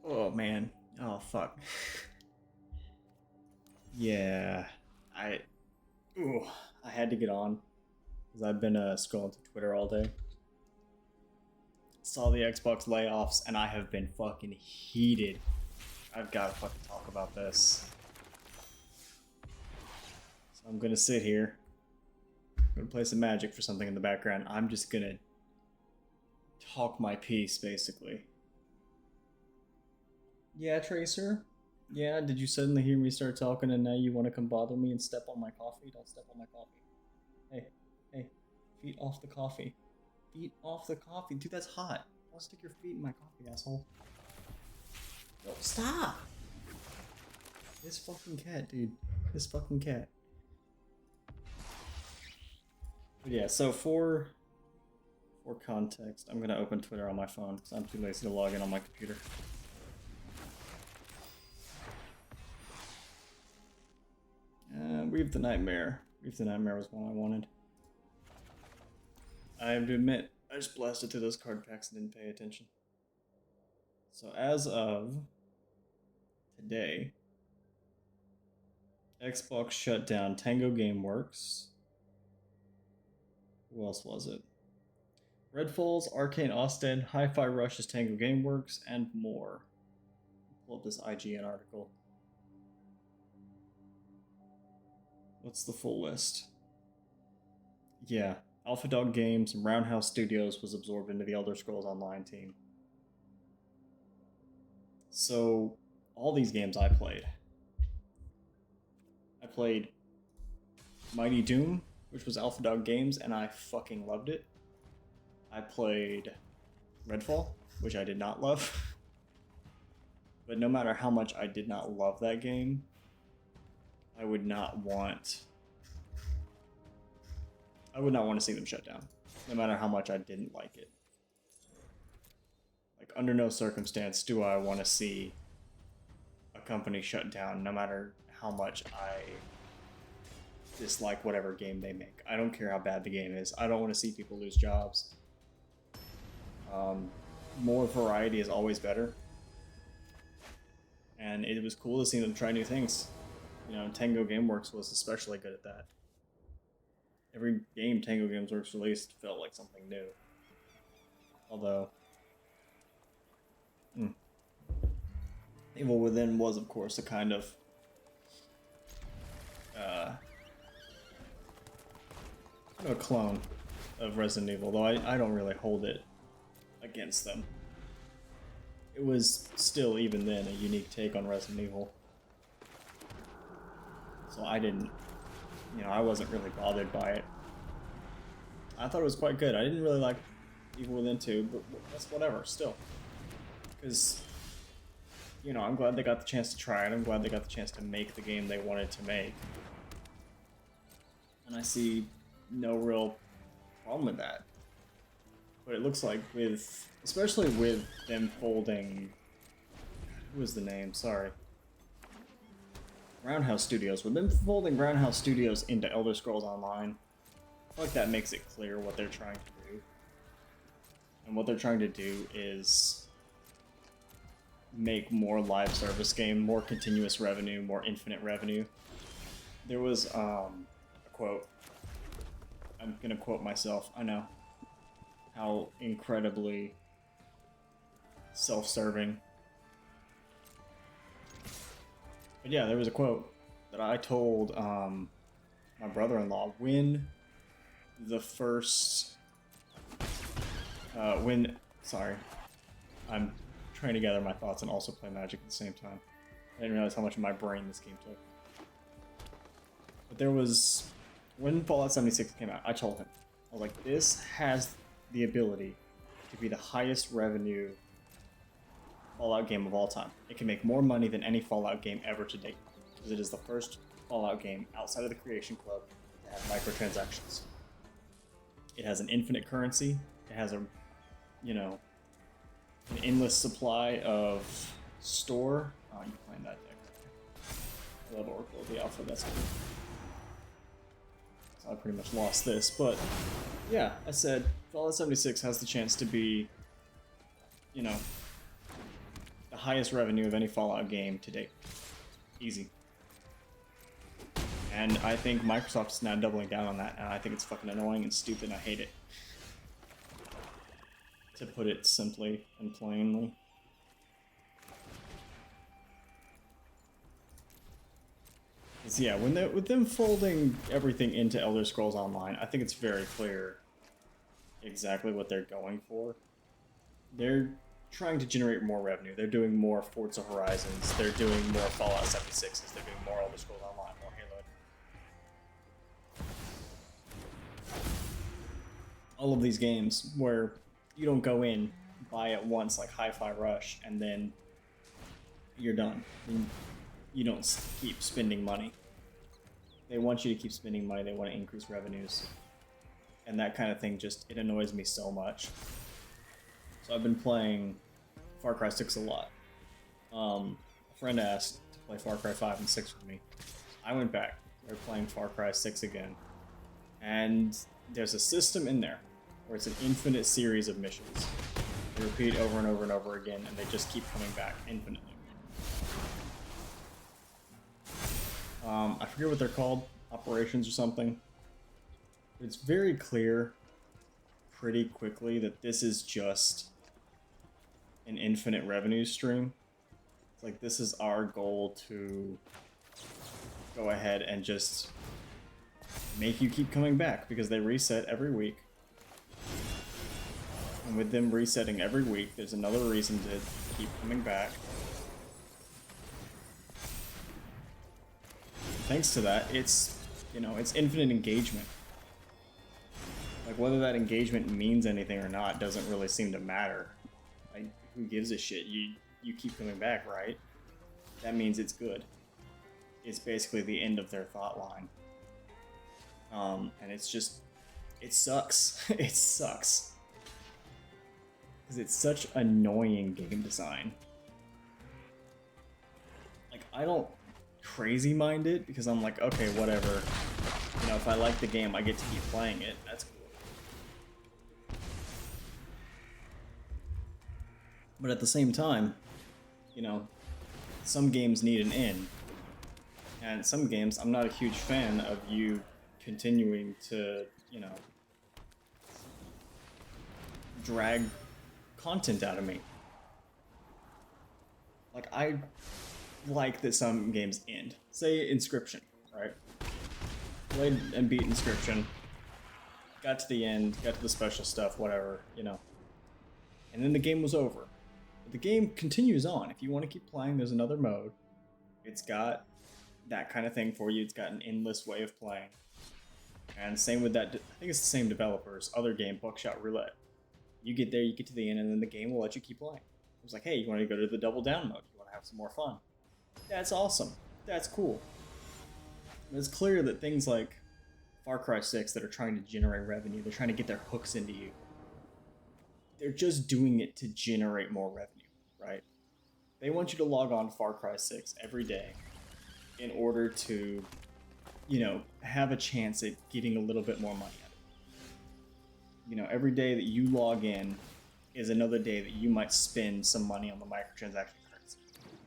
Oh man. Oh fuck. Yeah. I. Ooh. I had to get on because I've been scrolling through Twitter all day. Saw the Xbox layoffs and I have been fucking heated. I've got to fucking talk about this. So I'm gonna sit here. I'm gonna play some Magic for something in the background. I'm just gonna talk my piece, basically. Yeah, Tracer. Yeah, did you suddenly hear me start talking and now you want to come bother me and step on my coffee? Don't step on my coffee. Hey, hey, feet off the coffee. Feet off the coffee. Dude, that's hot. Don't stick your feet in my coffee, asshole. No, stop! This fucking cat, dude. This fucking cat. But yeah, so for context, I'm gonna open Twitter on my phone because I'm too lazy to log in on my computer. Weave the Nightmare. Weave the Nightmare was one I wanted. I have to admit, I just blasted through those card packs and didn't pay attention. So as of today, Xbox shut down Tango Gameworks. Who else was it? Red Falls, Arcane Austin, Hi-Fi Rush's Tango Gameworks, and more. Pull up this IGN article. What's the full list? Yeah, Alpha Dog Games and Roundhouse Studios was absorbed into the Elder Scrolls Online team. So, all these games I played. I played Mighty Doom, which was Alpha Dog Games, and I fucking loved it. I played Redfall, which I did not love. But no matter how much I did not love that game, I would not want to see them shut down, no matter how much I didn't like it. Like, under no circumstance do I want to see a company shut down, no matter how much I dislike whatever game they make. I don't care how bad the game is. I don't want to see people lose jobs. More variety is always better. And it was cool to see them try new things. You know, Tango Gameworks was especially good at that. Every game Tango Gameworks released felt like something new. Although, Evil Within was, of course, a kind of a clone of Resident Evil, though I don't really hold it against them. It was still, even then, a unique take on Resident Evil. So I didn't, I wasn't really bothered by it. I thought it was quite good. I didn't really like Evil Within 2, but that's whatever, still. Because, I'm glad they got the chance to try it. I'm glad they got the chance to make the game they wanted to make. And I see no real problem with that. But it looks like especially with them folding, who was the name? Sorry. Roundhouse Studios. With them folding Roundhouse Studios into Elder Scrolls Online, I feel like that makes it clear what they're trying to do. And what they're trying to do is make more live service game, more continuous revenue, more infinite revenue. There was a quote. I'm gonna quote myself. I know how incredibly self-serving. But yeah, there was a quote that I told my brother-in-law when the first sorry, I'm trying to gather my thoughts and also play Magic at the same time. I didn't realize how much of my brain this game took. But there was, when Fallout 76 came out, I told him, I was like, this has the ability to be the highest revenue Fallout game of all time. It can make more money than any Fallout game ever to date, because it is the first Fallout game outside of the Creation Club to have microtransactions. It has an infinite currency. It has an endless supply of store. Oh, you're playing that deck. I love Oracle of the Alpha, that's good. So I pretty much lost this, but yeah, I said Fallout 76 has the chance to be, the highest revenue of any Fallout game to date. Easy. And I think Microsoft is now doubling down on that, and I think it's fucking annoying and stupid, and I hate it. To put it simply and plainly. Yeah, with them folding everything into Elder Scrolls Online, I think it's very clear exactly what they're going for. They're trying to generate more revenue. They're doing more Forza Horizons. They're doing more Fallout 76s. They're doing more Elder Scrolls Online, more Halo. All of these games where you don't go in, buy it once like Hi-Fi Rush, and then you're done. You don't keep spending money. They want you to keep spending money. They want to increase revenues. And that kind of thing just, it annoys me so much. So I've been playing Far Cry 6 a lot. A friend asked to play Far Cry 5 and 6 with me. I went back. They're playing Far Cry 6 again. And there's a system in there where it's an infinite series of missions. They repeat over and over and over again, and they just keep coming back infinitely. I forget what they're called, operations or something. It's very clear pretty quickly that this is just an infinite revenue stream. It's like, this is our goal to go ahead and just make you keep coming back, because they reset every week. And with them resetting every week, there's another reason to keep coming back. Thanks to that, it's, you know, it's infinite engagement. Like, whether that engagement means anything or not doesn't really seem to matter. Like, who gives a shit? You keep coming back, right? That means it's good. It's basically the end of their thought line. And it's just, it sucks. It sucks. Because it's such annoying game design. Like, I don't crazy mind it, because I'm like, okay, whatever. You know, if I like the game, I get to keep playing it. That's cool. But at the same time, you know, some games need an end. And some games, I'm not a huge fan of you continuing to, you know, drag content out of me. Like, I like that some games end. Say Inscription, right? Played and beat Inscription. Got to the end, got to the special stuff, whatever, you know. And then the game was over. But the game continues on. If you want to keep playing, there's another mode. It's got that kind of thing for you. It's got an endless way of playing. And same with that, I think it's the same developers, other game, Buckshot Roulette. You get there, you get to the end, and then the game will let you keep playing. It was like, hey, you want to go to the double down mode? You want to have some more fun? That's awesome. That's cool. And it's clear that things like Far Cry 6 that are trying to generate revenue, they're trying to get their hooks into you. They're just doing it to generate more revenue, right? They want you to log on to Far Cry 6 every day in order to, you know, have a chance at getting a little bit more money out of it. You know, every day that you log in is another day that you might spend some money on the microtransaction currency.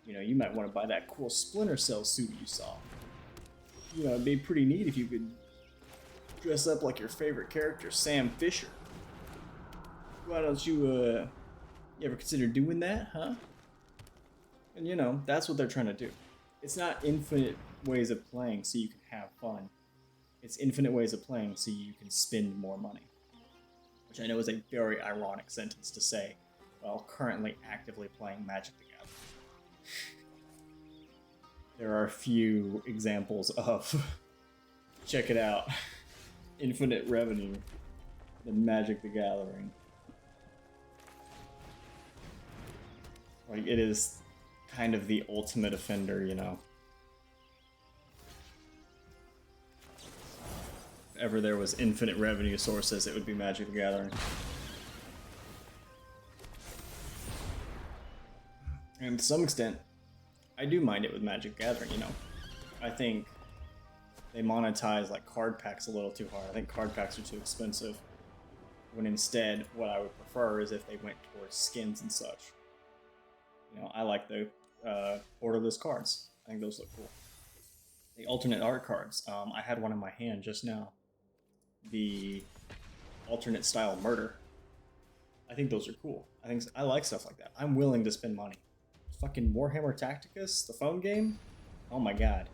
You know, you might want to buy that cool Splinter Cell suit you saw. You know, it'd be pretty neat if you could dress up like your favorite character, Sam Fisher. Why don't you ever consider doing that, huh? And you know, that's what they're trying to do. It's not infinite ways of playing so you can have fun. It's infinite ways of playing so you can spend more money. Which I know is a very ironic sentence to say while currently actively playing Magic the Gathering. There are a few examples of, check it out, infinite revenue in Magic the Gathering. Like, it is kind of the ultimate offender, you know. If ever there was infinite revenue sources, it would be Magic the Gathering. And to some extent, I do mind it with Magic the Gathering, you know. I think they monetize like card packs a little too hard. I think card packs are too expensive. When instead, what I would prefer is if they went towards skins and such. You know, I like the borderless cards. I think those look cool. The alternate art cards. I had one in my hand just now. The alternate style murder. I think those are cool. I like stuff like that. I'm willing to spend money. Fucking Warhammer Tacticus, the phone game. Oh my god,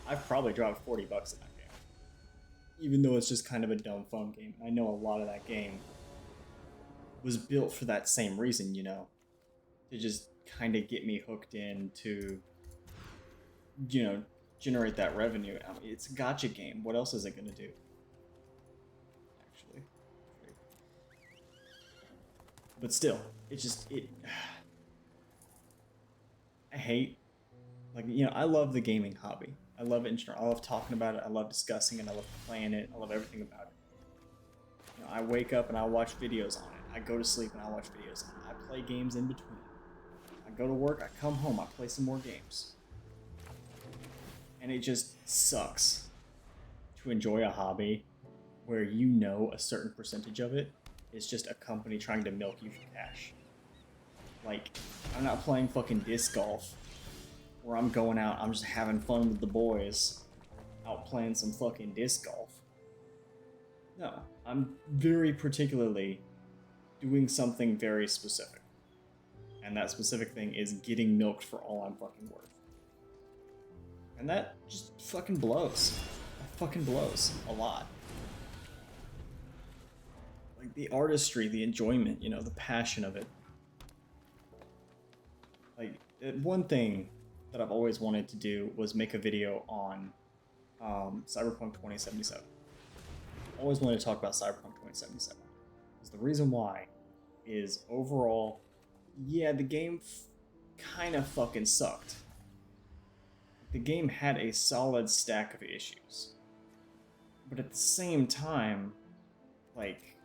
I've probably dropped $40 in that game. Even though it's just kind of a dumb phone game. I know a lot of that game was built for that same reason, you know, to just kind of get me hooked in to, you know, generate that revenue. I mean, it's a gotcha game. What else is it gonna do? Actually, but still, it. I hate, like, you know, I love the gaming hobby. I love it. I love talking about it. I love discussing it. I love playing it. I love everything about it. You know, I wake up and I watch videos on it. I go to sleep and I watch videos on it. I play games in between. I go to work. I come home. I play some more games. And it just sucks to enjoy a hobby where you know a certain percentage of it is just a company trying to milk you for cash. Like, I'm not playing fucking disc golf where I'm going out, I'm just having fun with the boys, out playing some fucking disc golf. No, I'm very particularly doing something very specific. And that specific thing is getting milked for all I'm fucking worth. And that just fucking blows. That fucking blows a lot. Like, the artistry, the enjoyment, you know, the passion of it. Like, one thing that I've always wanted to do was make a video on Cyberpunk 2077. Always wanted to talk about Cyberpunk 2077. Because the reason why is overall, yeah, the game kind of fucking sucked. The game had a solid stack of issues. But at the same time, like,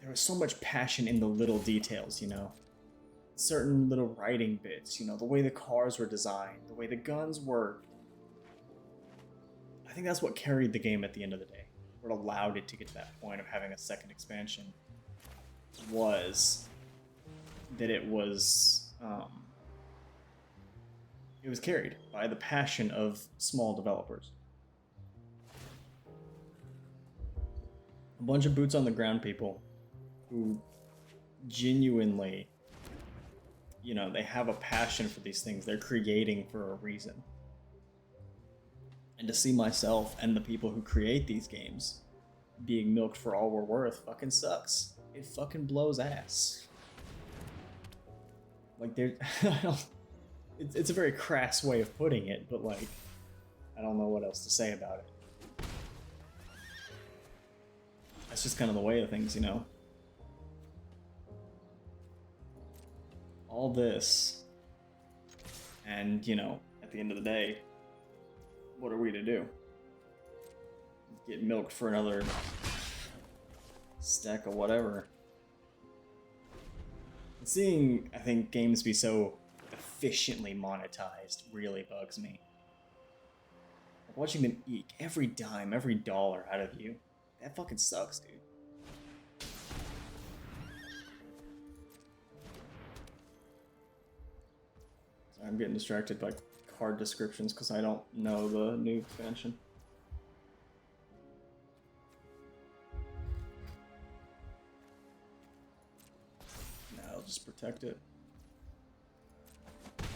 there was so much passion in the little details, you know? Certain little writing bits, you know, the way the cars were designed, the way the guns worked. I think that's what carried the game at the end of the day. What allowed it to get to that point of having a second expansion was that it was carried by the passion of small developers. A bunch of boots on the ground people who genuinely, you know, they have a passion for these things. They're creating for a reason. And to see myself and the people who create these games being milked for all we're worth fucking sucks. It fucking blows ass. Like, it's a very crass way of putting it, but, like, I don't know what else to say about it. That's just kind of the way of things, you know? All this, and, you know, at the end of the day, what are we to do? Get milked for another stack of whatever. And seeing, I think, games be so efficiently monetized really bugs me. Like, watching them eke every dime, every dollar out of you, that fucking sucks, dude. I'm getting distracted by card descriptions because I don't know the new expansion. No, I'll just protect it. But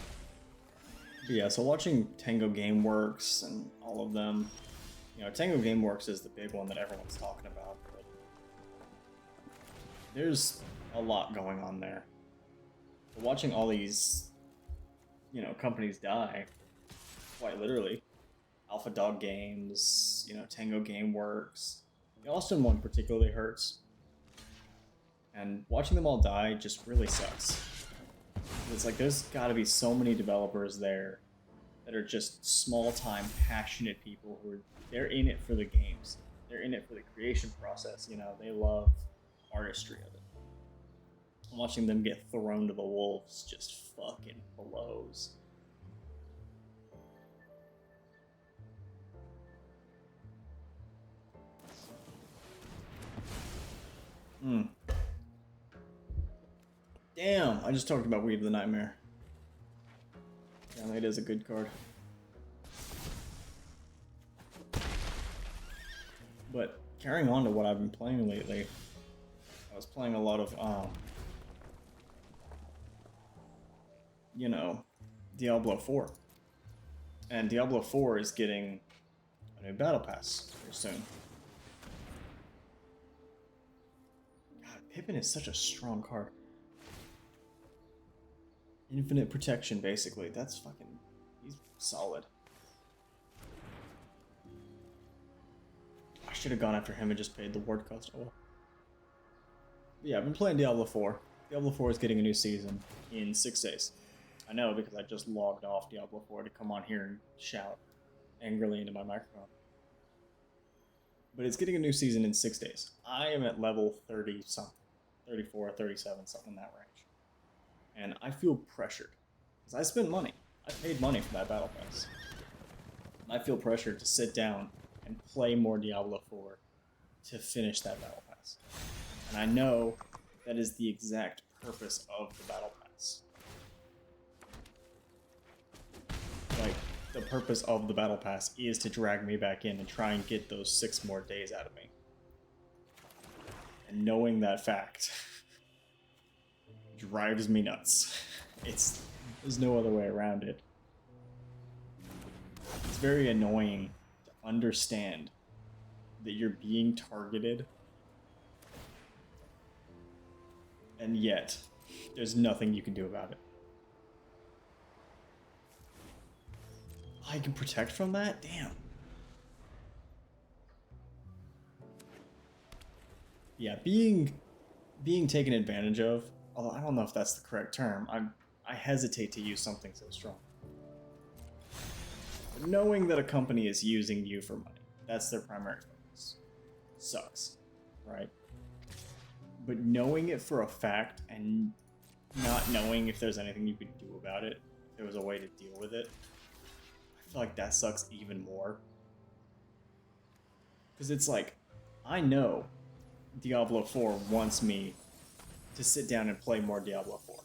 yeah, so watching Tango Gameworks and all of them, you know, Tango Gameworks is the big one that everyone's talking about, but there's a lot going on there. But watching all these, you know, companies die, quite literally. Alpha Dog Games, you know, Tango Gameworks. The Austin one particularly hurts. And watching them all die just really sucks. It's like, there's gotta be so many developers there that are just small-time, passionate people who are, they're in it for the games. They're in it for the creation process, you know, they love artistry of it. Watching them get thrown to the wolves just fucking blows. Damn, I just talked about Weave the Nightmare. Yeah, it is a good card. But carrying on to what I've been playing lately, I was playing a lot of, you know, Diablo 4. And Diablo 4 is getting a new battle pass very soon. God, Pippin is such a strong card. Infinite protection, basically. That's fucking... he's solid. I should have gone after him and just paid the ward cost. Oh well. Yeah, I've been playing Diablo 4. Diablo 4 is getting a new season in 6 days. I know because I just logged off Diablo 4 to come on here and shout angrily into my microphone. But it's getting a new season in 6 days. I am at level 30 something. 34, 37, something in that range. And I feel pressured. Because I spent money. I paid money for that battle pass. And I feel pressured to sit down and play more Diablo 4 to finish that battle pass. And I know that is the exact purpose of the battle pass. Like, the purpose of the battle pass is to drag me back in and try and get those 6 more days out of me. And knowing that fact drives me nuts. There's no other way around it. It's very annoying to understand that you're being targeted, and yet there's nothing you can do about it. I can protect from that? Damn. Yeah, being taken advantage of, although I don't know if that's the correct term, I hesitate to use something so strong. But knowing that a company is using you for money, that's their primary focus, sucks, right? But knowing it for a fact and not knowing if there's anything you could do about it, if there was a way to deal with it, I feel like that sucks even more. Because it's like, I know Diablo 4 wants me to sit down and play more Diablo 4.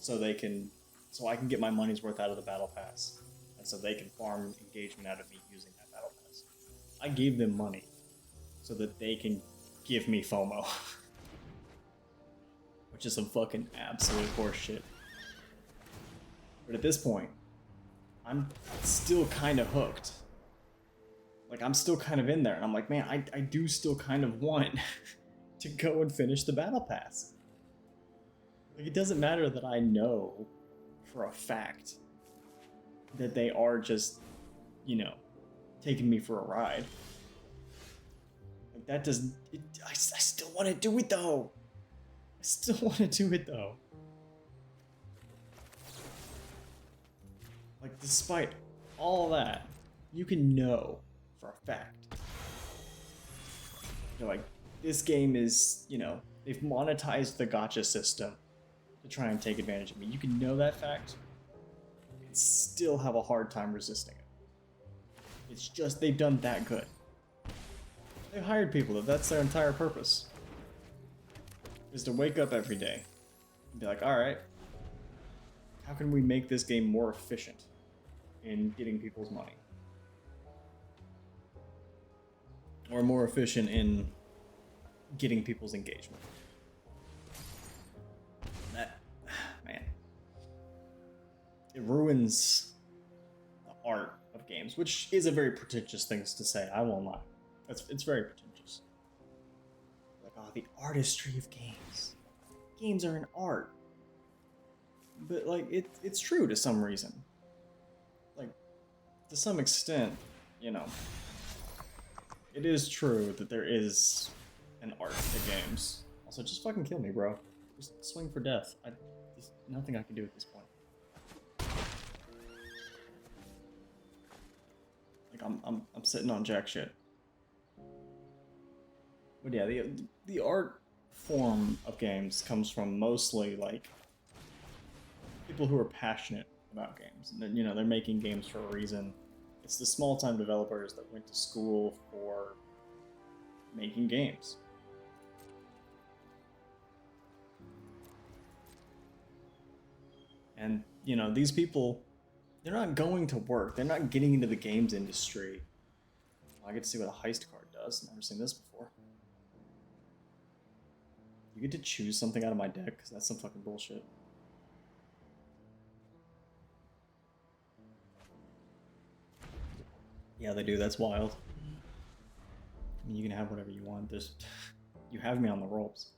So I can get my money's worth out of the battle pass. And so they can farm engagement out of me using that battle pass. I gave them money so that they can give me FOMO. Which is some fucking absolute horseshit. But at this point, I'm still kind of hooked. Like, I'm still kind of in there, and I'm like, man, I do still kind of want to go and finish the battle pass. Like, it doesn't matter that I know for a fact that they are just, you know, taking me for a ride. Like, that doesn't... I still want to do it, though. I still want to do it, though. Like, despite all that, you can know for a fact. You're like, this game is, you know, they've monetized the gacha system to try and take advantage of me. You can know that fact and still have a hard time resisting it. It's just they've done that good. They've hired people that's their entire purpose. Is to wake up every day and be like, alright, how can we make this game more efficient in getting people's money? Or more efficient in getting people's engagement. That, man, it ruins the art of games, which is a very pretentious thing to say, I won't lie. It's very pretentious. Like, oh, the artistry of games. Games are an art. But, like, it's true to some reason. Like, to some extent, you know, it is true that there is an art to games. Also, just fucking kill me, bro. Just swing for death. There's nothing I can do at this point. Like, I'm sitting on jack shit. But yeah, the art form of games comes from mostly, like, people who are passionate about games. And, you know, they're making games for a reason. It's the small-time developers that went to school for making games. And, you know, these people, they're not going to work. They're not getting into the games industry. I get to see what a heist card does. Never seen this before. You get to choose something out of my deck, because that's some fucking bullshit. Yeah, they do. That's wild. I mean, you can have whatever you want. There's, you have me on the ropes.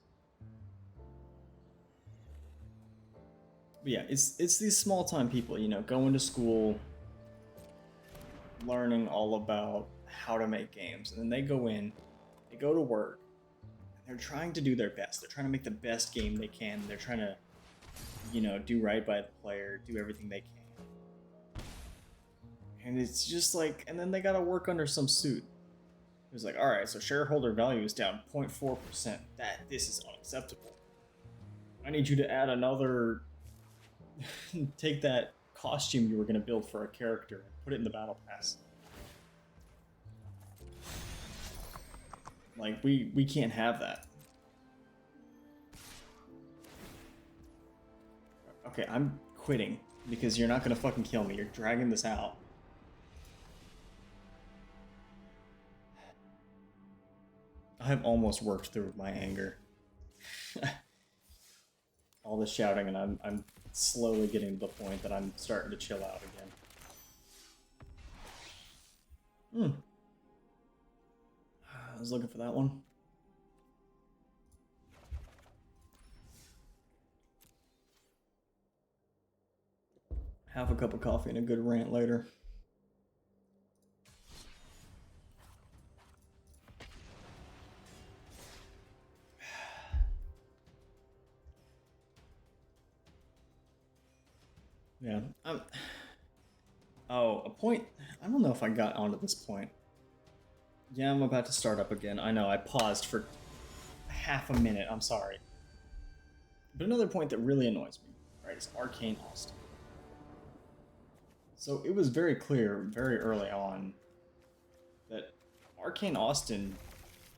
But yeah, it's these small time people, you know, going to school, learning all about how to make games, and then they go in, they go to work, and they're trying to do their best. They're trying to make the best game they can. They're trying to, you know, do right by the player, do everything they can. And it's just like, and then they gotta work under some suit. It's like, all right, so shareholder value is down 0.4%. This is unacceptable. I need you to add another. Take that costume you were gonna build for a character and put it in the battle pass. Like, we can't have that. Okay, I'm quitting because you're not gonna fucking kill me. You're dragging this out. I have almost worked through my anger. All this shouting, and I'm slowly getting to the point that I'm starting to chill out again. I was looking for that one. Have a cup of coffee and a good rant later. Yeah. Oh, a point. I don't know if I got onto this point. Yeah, I'm about to start up again. I know, I paused for half a minute. I'm sorry. But another point that really annoys me, right, is Arcane Austin. So it was very clear very early on that Arcane Austin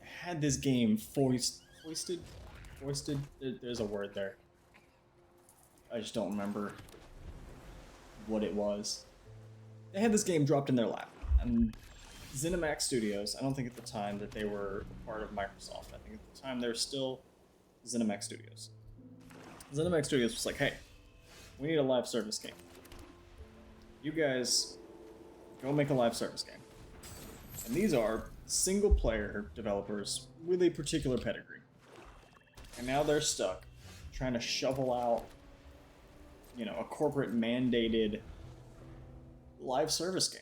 had this game foisted? There's a word there. I just don't remember what it was. They had this game dropped in their lap, and ZeniMax Studios, I don't think at the time that they were part of Microsoft. I think at the time they were still ZeniMax Studios. ZeniMax Studios was like, hey, we need a live service game. You guys go make a live service game. And these are single player developers with a particular pedigree. And now they're stuck trying to shovel out, you know, a corporate mandated live service game.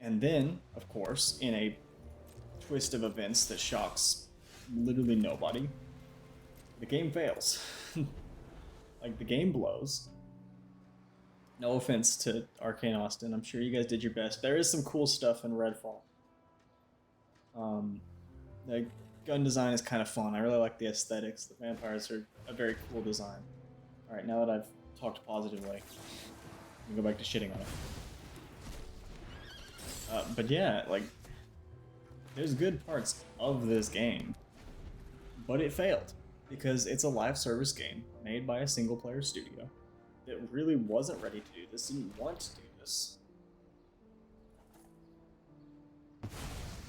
And then, of course, in a twist of events that shocks literally nobody, the game fails. Like, the game blows. No offense to Arcane Austin, I'm sure you guys did your best. There is some cool stuff in Redfall. The gun design is kind of fun. I really like the aesthetics. The vampires are a very cool design. Alright, now that I've talked positively, I'm gonna go back to shitting on it. But yeah, like, there's good parts of this game, but it failed because it's a live service game made by a single player studio that really wasn't ready to do this, didn't want to do this.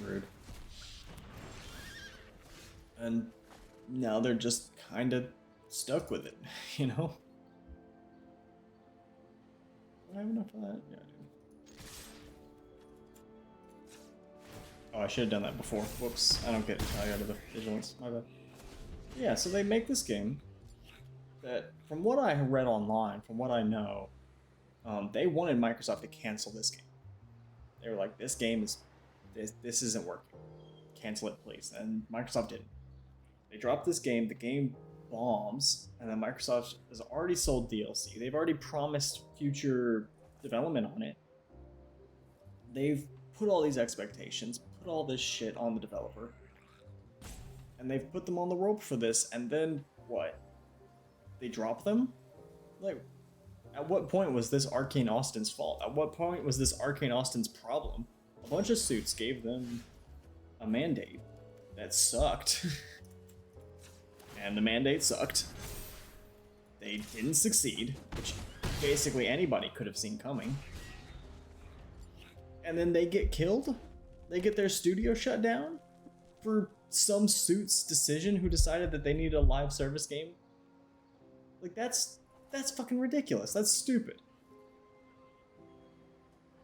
Rude. And now they're just kind of stuck with it, you know? Do I have enough of that? Yeah, I do. Oh, I should have done that before. Whoops, I don't get tired out of the vigilance. My bad. Yeah, so they make this game that, from what I read online, from what I know, they wanted Microsoft to cancel this game. They were like, this game is, this isn't working. Cancel it, please. And Microsoft didn't. They dropped this game, the game bombs, and then Microsoft has already sold DLC. They've already promised future development on it. They've put all these expectations, put all this shit on the developer, and they've put them on the rope for this, and then what? They drop them? Like, at what point was this Arcane Austin's fault? At what point was this Arcane Austin's problem? A bunch of suits gave them a mandate that sucked. And the mandate sucked. They didn't succeed, which basically anybody could have seen coming. And then they get killed? They get their studio shut down? For some suit's decision who decided that they needed a live service game? Like, that's fucking ridiculous. That's stupid.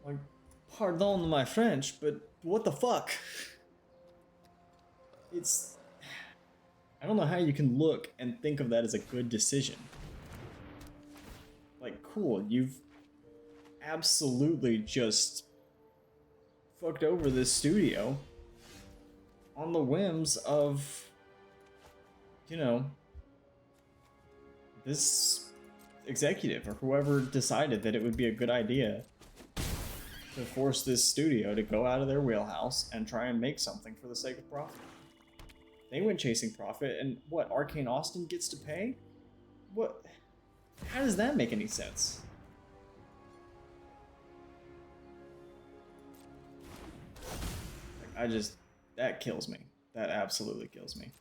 Like, pardon my French, but what the fuck? It's... I don't know how you can look and think of that as a good decision. Like, cool, you've absolutely just fucked over this studio on the whims of, you know, this executive or whoever decided that it would be a good idea to force this studio to go out of their wheelhouse and try and make something for the sake of profit. They went chasing profit, and what, Arcane Austin gets to pay? What? How does that make any sense? Like, that kills me. That absolutely kills me.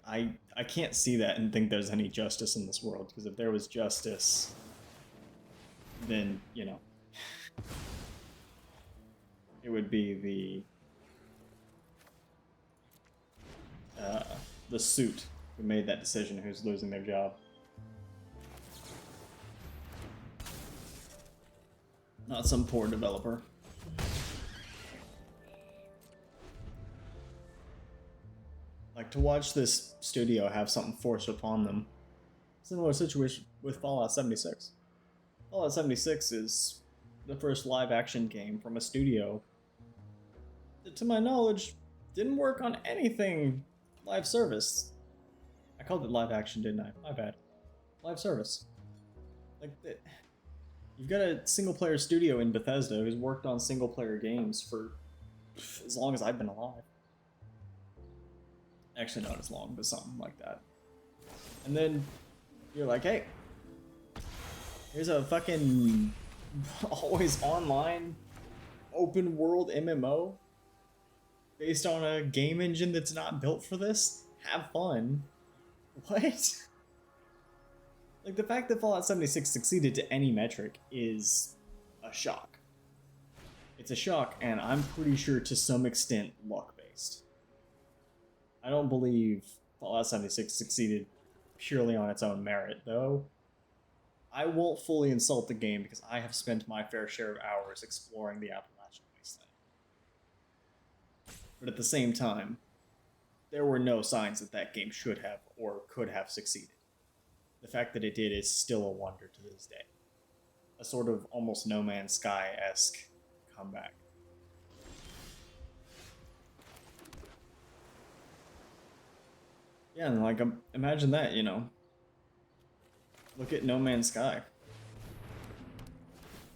I can't see that and think there's any justice in this world, because if there was justice, then, you know, it would be the suit who made that decision who's losing their job. Not some poor developer. Like, to watch this studio have something forced upon them. Similar situation with Fallout 76. Fallout 76 is the first live-action game from a studio that, to my knowledge, didn't work on anything live service. I called it live-action, didn't I? My bad. Live service. Like, you've got a single-player studio in Bethesda who's worked on single-player games for as long as I've been alive. Actually, not as long, but something like that. And then you're like, hey, here's a fucking always online open world MMO based on a game engine that's not built for this? Have fun. What? Like, the fact that Fallout 76 succeeded to any metric is a shock. It's a shock, and I'm pretty sure to some extent luck-based. I don't believe Fallout 76 succeeded purely on its own merit, though. I won't fully insult the game because I have spent my fair share of hours exploring the Appalachian Wasteland. But at the same time, there were no signs that that game should have or could have succeeded. The fact that it did is still a wonder to this day. A sort of almost No Man's Sky-esque comeback. Yeah, and like, imagine that, you know. Look at No Man's Sky.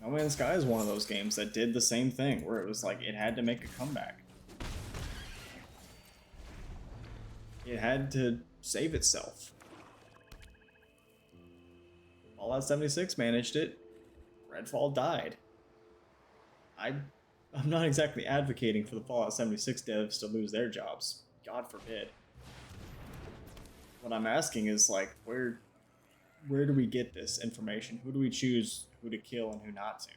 No Man's Sky is one of those games that did the same thing, where it was like, it had to make a comeback. It had to save itself. Fallout 76 managed it. Redfall died. I'm not exactly advocating for the Fallout 76 devs to lose their jobs. God forbid. What I'm asking is, like, where do we get this information? Who do we choose who to kill and who not to?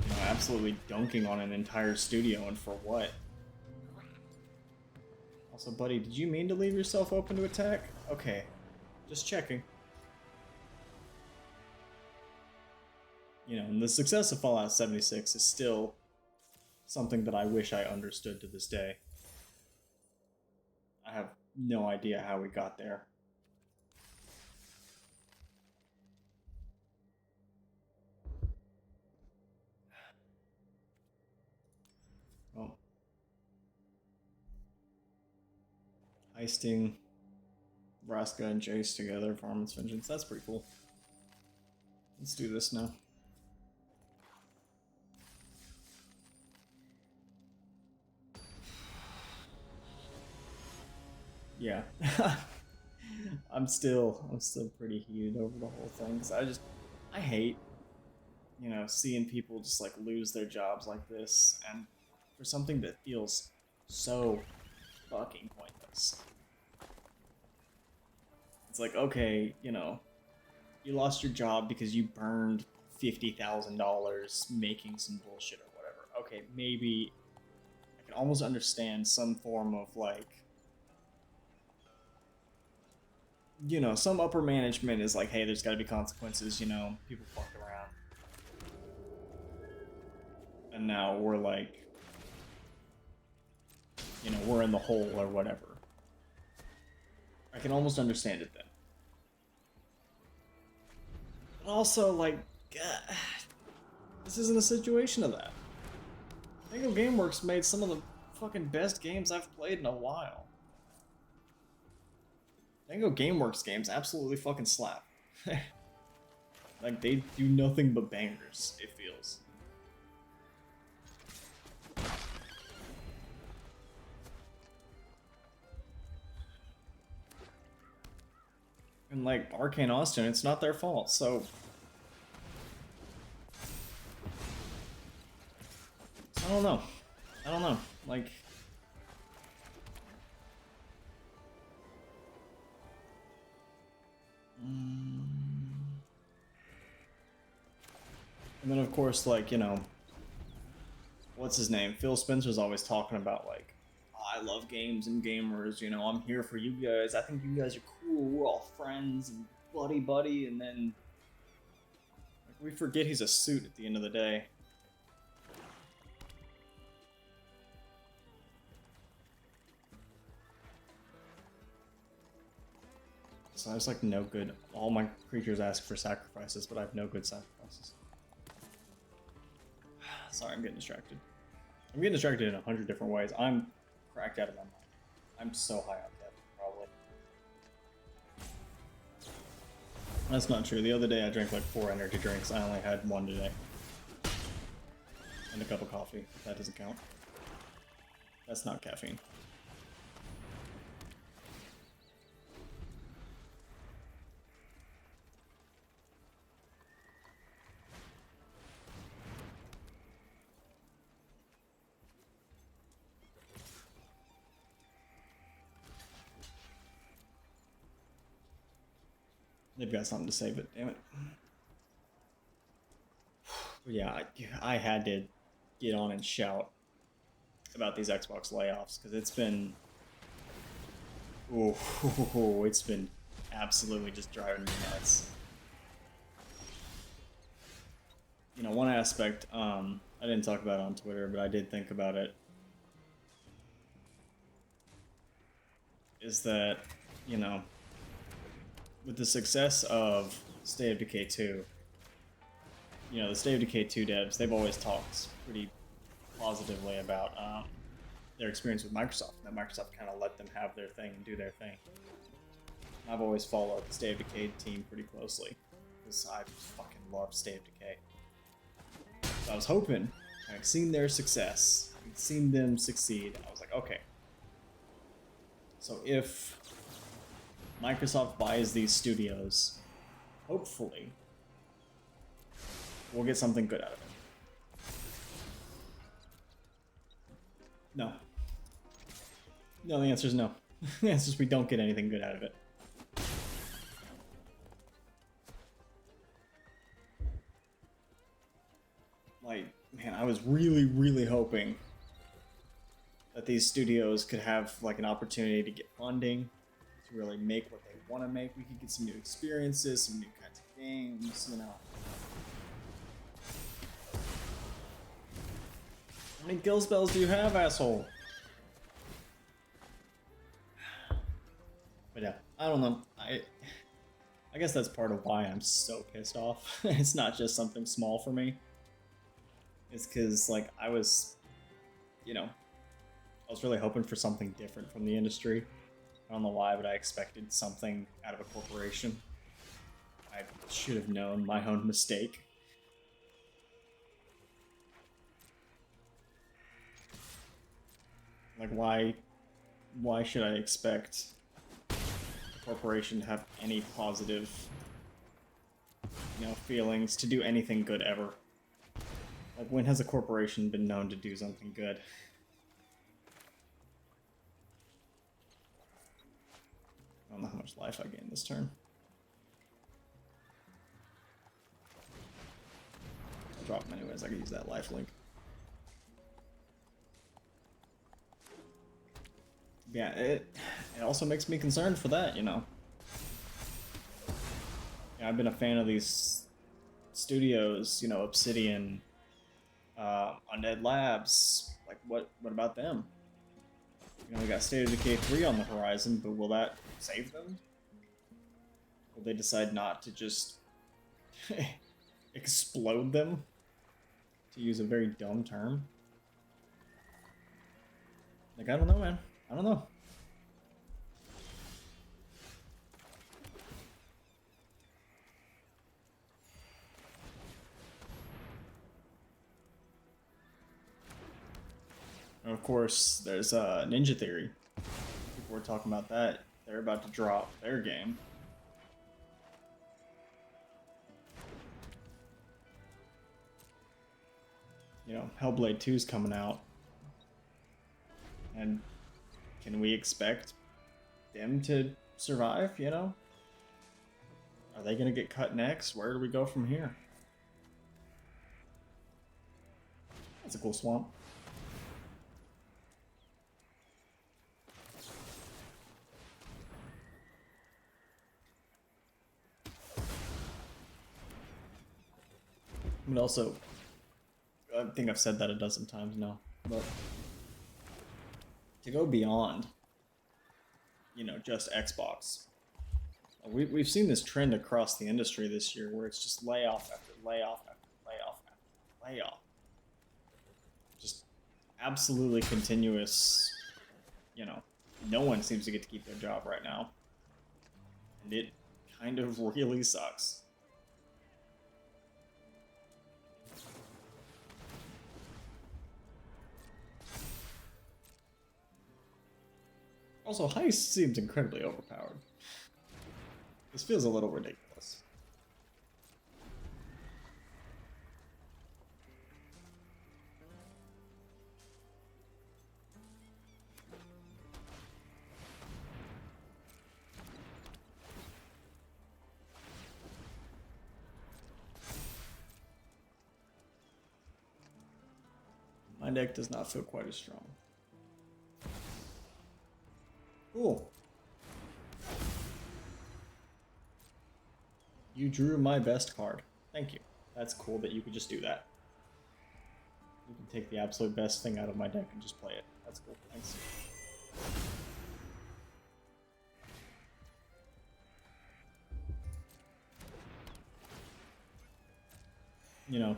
You know, absolutely dunking on an entire studio, and for what? Also, buddy, did you mean to leave yourself open to attack? Okay, just checking. You know, and the success of Fallout 76 is still something that I wish I understood to this day. I have no idea how we got there. Well, heisting Vraska and Jace together, Farman's Vengeance, that's pretty cool. Let's do this now. Yeah. I'm still pretty heated over the whole thing, because I hate, you know, seeing people just like lose their jobs like this, and for something that feels so fucking pointless. It's like, okay, you know, you lost your job because you burned $50,000 making some bullshit or whatever. Okay, maybe I can almost understand some form of like, you know, some upper management is like, hey, there's got to be consequences, you know, people fucked around. And now we're like, you know, we're in the hole or whatever. I can almost understand it then. But also, like, this isn't a situation of that. Tango Gameworks made some of the fucking best games I've played in a while. Tango Gameworks games absolutely fucking slap. Like, they do nothing but bangers, it feels. And like Arcane Austin, it's not their fault, so I don't know. I don't know. Like, and then of course, like, you know, what's his name? Phil Spencer's always talking about like, oh, I love games and gamers. You know, I'm here for you guys. I think you guys are cool. We're all friends and buddy, and then like, we forget he's a suit at the end of the day. So I was like, no good. All my creatures ask for sacrifices, but I have no good sacrifices. Sorry, I'm getting distracted. I'm getting distracted in 100 different ways. I'm cracked out of my mind. I'm so high on caffeine, probably. That's not true. The other day I drank like 4 energy drinks. I only had 1 today. And a cup of coffee. That doesn't count. That's not caffeine. They've got something to say, but damn it. Yeah, I had to get on and shout about these Xbox layoffs because it's been, it's been absolutely just driving me nuts. You know, one aspect I didn't talk about on Twitter, but I did think about it, is that, you know, with the success of State of Decay 2, you know, the State of Decay 2 devs, they've always talked pretty positively about their experience with Microsoft. That Microsoft kind of let them have their thing and do their thing. I've always followed the State of Decay team pretty closely because I fucking love State of Decay. So I was hoping, having seen their success, seen them succeed, I was like, okay. So if Microsoft buys these studios, hopefully we'll get something good out of it. No. No, the answer is no. The answer is we don't get anything good out of it. Like, man, I was really hoping that these studios could have like an opportunity to get funding to really make what they want to make. We could get some new experiences, some new kinds of games, you know. How many kill spells do you have, asshole? But yeah, I don't know. I guess that's part of why I'm so pissed off. It's not just something small for me. It's because, like, I was, you know, I was really hoping for something different from the industry. I don't know why, but I expected something out of a corporation. I should have known, my own mistake. Like, why should I expect a corporation to have any positive, you know, feelings, to do anything good ever? Like, when has a corporation been known to do something good? I don't know how much life I gained this turn. I'll drop them anyways. I can use that life link. Yeah, it also makes me concerned for that, you know. Yeah, I've been a fan of these studios, you know, Obsidian, Undead Labs. Like, what about them? You know, we got State of Decay 3 on the horizon, but will that save them? Will they decide not to just explode them? To use a very dumb term. Like, I don't know, man. I don't know. And of course, there's Ninja Theory. People were talking about that. They're about to drop their game. You know, Hellblade 2 is coming out. And can we expect them to survive, you know? Are they going to get cut next? Where do we go from here? That's a cool swamp. But also, I think I've said that a dozen times now, but to go beyond, you know, just Xbox, we've seen this trend across the industry this year where it's just layoff after layoff after layoff after layoff. Just absolutely continuous, you know, no one seems to get to keep their job right now. And it kind of really sucks. Also, Heist seems incredibly overpowered. This feels a little ridiculous. My deck does not feel quite as strong. Cool. You drew my best card. Thank you. That's cool that you could just do that. You can take the absolute best thing out of my deck and just play it. That's cool. Thanks. You know,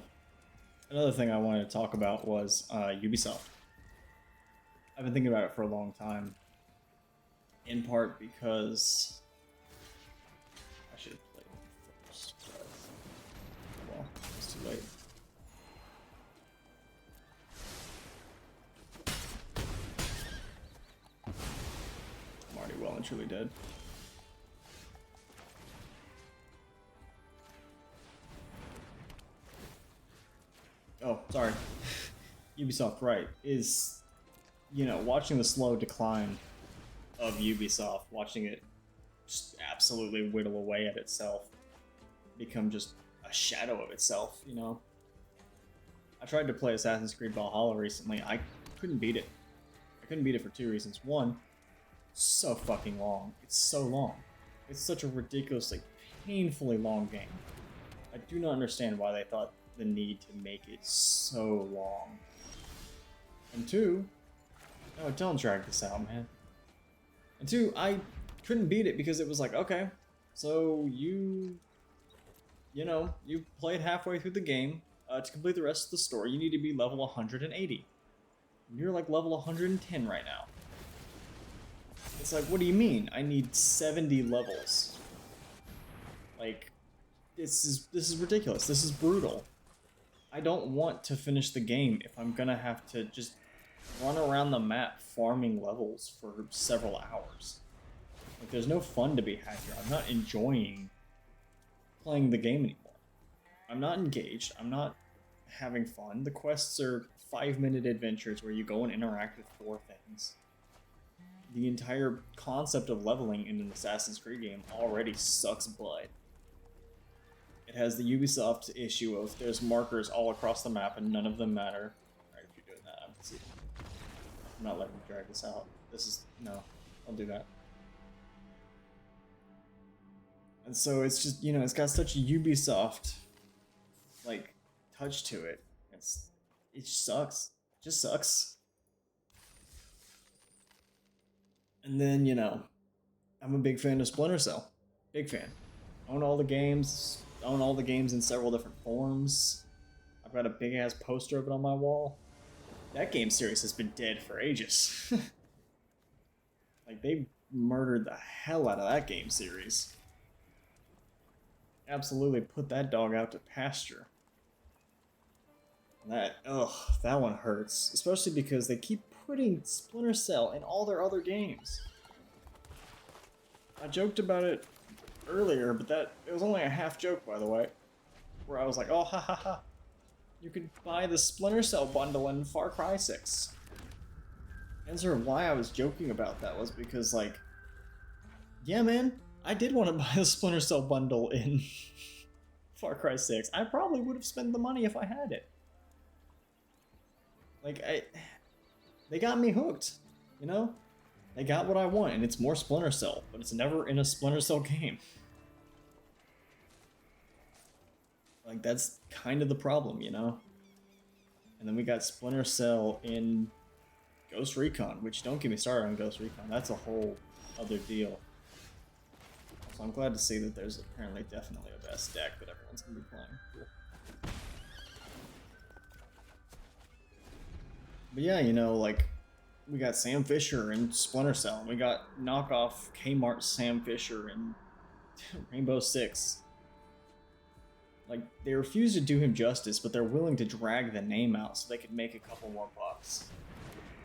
another thing I wanted to talk about was Ubisoft. I've been thinking about it for a long time. In part because I should have played it first, but well, it's too late. I'm already well and truly dead. Oh, sorry. Ubisoft, right, is, you know, watching the slow decline of Ubisoft, watching it just absolutely whittle away at itself, become just a shadow of itself, you know? I tried to play Assassin's Creed Valhalla recently. I couldn't beat it. I couldn't beat it for two reasons. One, so fucking long. It's so long. It's such a ridiculously, painfully long game. I do not understand why they thought the need to make it so long. And two, no, don't drag this out, man. And two, I couldn't beat it because it was like, okay, so you know, you played halfway through the game. To complete the rest of the story, you need to be level 180. You're like level 110 right now. It's like, what do you mean? I need 70 levels. Like, this is ridiculous. This is brutal. I don't want to finish the game if I'm gonna have to just run around the map farming levels for several hours. Like, there's no fun to be had here. I'm not enjoying playing the game anymore. I'm not engaged. I'm not having fun. The quests are 5-minute adventures where you go and interact with 4 things. the entire concept of leveling in an Assassin's Creed game already sucks butt. It has the Ubisoft issue of there's markers all across the map and none of them matter. Alright, if you're doing that, I'm not letting you drag this out. This is, no, I'll do that. And so it's just, it's got such a Ubisoft, like, touch to it. It just sucks. It just sucks. And then, I'm a big fan of Splinter Cell. Big fan. Own all the games. Own all the games in several different forms. I've got a big ass poster of it on my wall. That game series has been dead for ages. Like, they murdered the hell out of that game series. Absolutely put that dog out to pasture. That one hurts. Especially because they keep putting Splinter Cell in all their other games. I joked about it earlier, but it was only a half joke, by the way. Where I was like, oh, ha ha ha. You could buy the Splinter Cell bundle in Far Cry 6. Answer of why I was joking about that was because, like, yeah, man, I did want to buy the Splinter Cell bundle in Far Cry 6. I probably would have spent the money if I had it. Like, they got me hooked, They got what I want, and it's more Splinter Cell, but it's never in a Splinter Cell game. Like, that's kind of the problem, And then we got Splinter Cell in Ghost Recon, which, don't get me started on Ghost Recon. That's a whole other deal. So I'm glad to see that there's apparently definitely a best deck that everyone's going to be playing. Cool. But yeah, like, we got Sam Fisher in Splinter Cell, and we got knockoff Kmart Sam Fisher in Rainbow Six. Like, they refuse to do him justice, but they're willing to drag the name out so they could make a couple more bucks.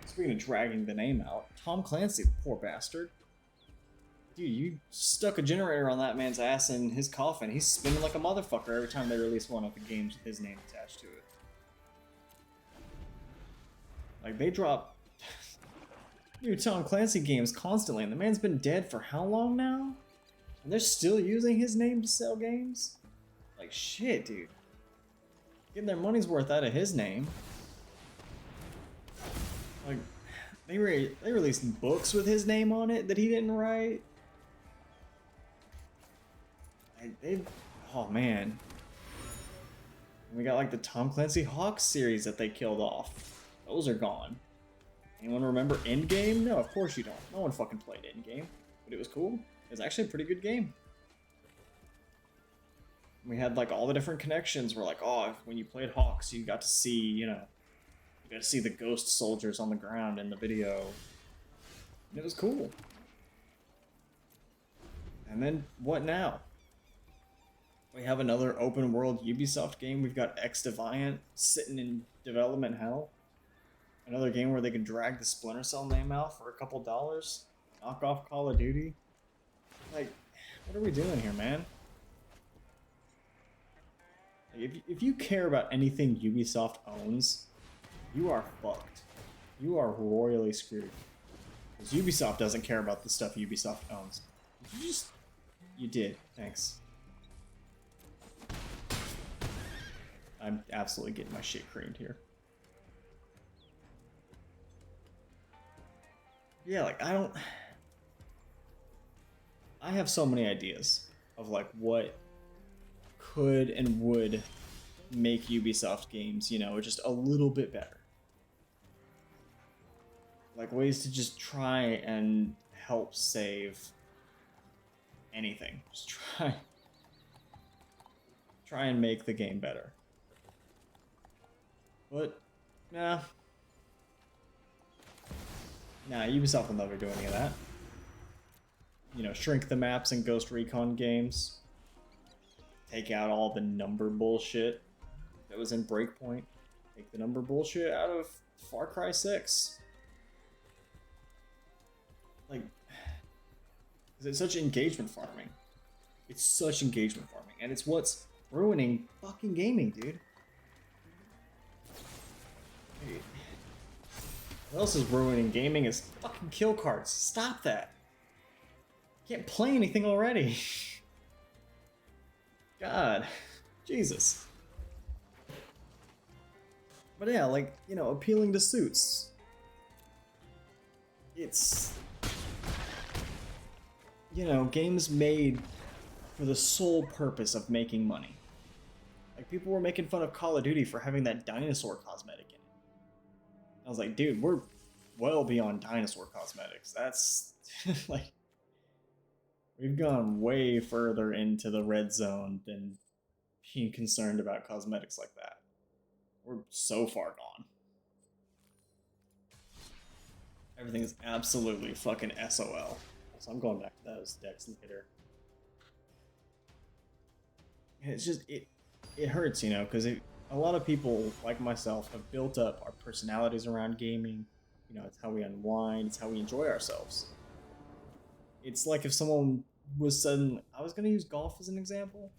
Speaking of dragging the name out, Tom Clancy, the poor bastard. Dude, you stuck a generator on that man's ass in his coffin. He's spinning like a motherfucker every time they release one of the games with his name attached to it. Like, they drop new Tom Clancy games constantly, and the man's been dead for how long now? And they're still using his name to sell games? Like, shit, dude. Getting their money's worth out of his name. Like, they released books with his name on it that he didn't write. Oh, man. And we got, like, the Tom Clancy Hawks series that they killed off. Those are gone. Anyone remember Endgame? No, of course you don't. No one fucking played Endgame. But it was cool. It was actually a pretty good game. We had, like, all the different connections. We're like, oh, when you played Hawks, you got to see, you got to see the ghost soldiers on the ground in the video. And it was cool. And then, what now? We have another open world Ubisoft game. We've got X Defiant sitting in development hell. Another game where they can drag the Splinter Cell name out for a couple dollars. Knock off Call of Duty. Like, what are we doing here, man? Like, if you care about anything Ubisoft owns, you are fucked. You are royally screwed. Because Ubisoft doesn't care about the stuff Ubisoft owns. You did. Thanks. I'm absolutely getting my shit creamed here. Yeah, like, I have so many ideas of, like, what could and would make Ubisoft games, just a little bit better. Like, ways to just try and help save anything. Just try and make the game better. But, nah, Ubisoft will never do any of that. Shrink the maps in Ghost Recon games. Take out all the number bullshit that was in Breakpoint. Take the number bullshit out of Far Cry 6. Like, it's such engagement farming. It's such engagement farming. And it's what's ruining fucking gaming, dude. What else is ruining gaming is fucking kill cards. Stop that. Can't play anything already. God. Jesus. But yeah, like, you know, appealing to suits. It's, you know, games made for the sole purpose of making money. Like, people were making fun of Call of Duty for having that dinosaur cosmetic in it. I was like, dude, we're well beyond dinosaur cosmetics. That's, like, we've gone way further into the red zone than being concerned about cosmetics like that. We're so far gone. Everything is absolutely fucking SOL. So I'm going back to those decks later. And it's just, it hurts, you know, because a lot of people, like myself, have built up our personalities around gaming. You know, it's how we unwind, it's how we enjoy ourselves. It's like if someone was sudden, I was gonna use golf as an example,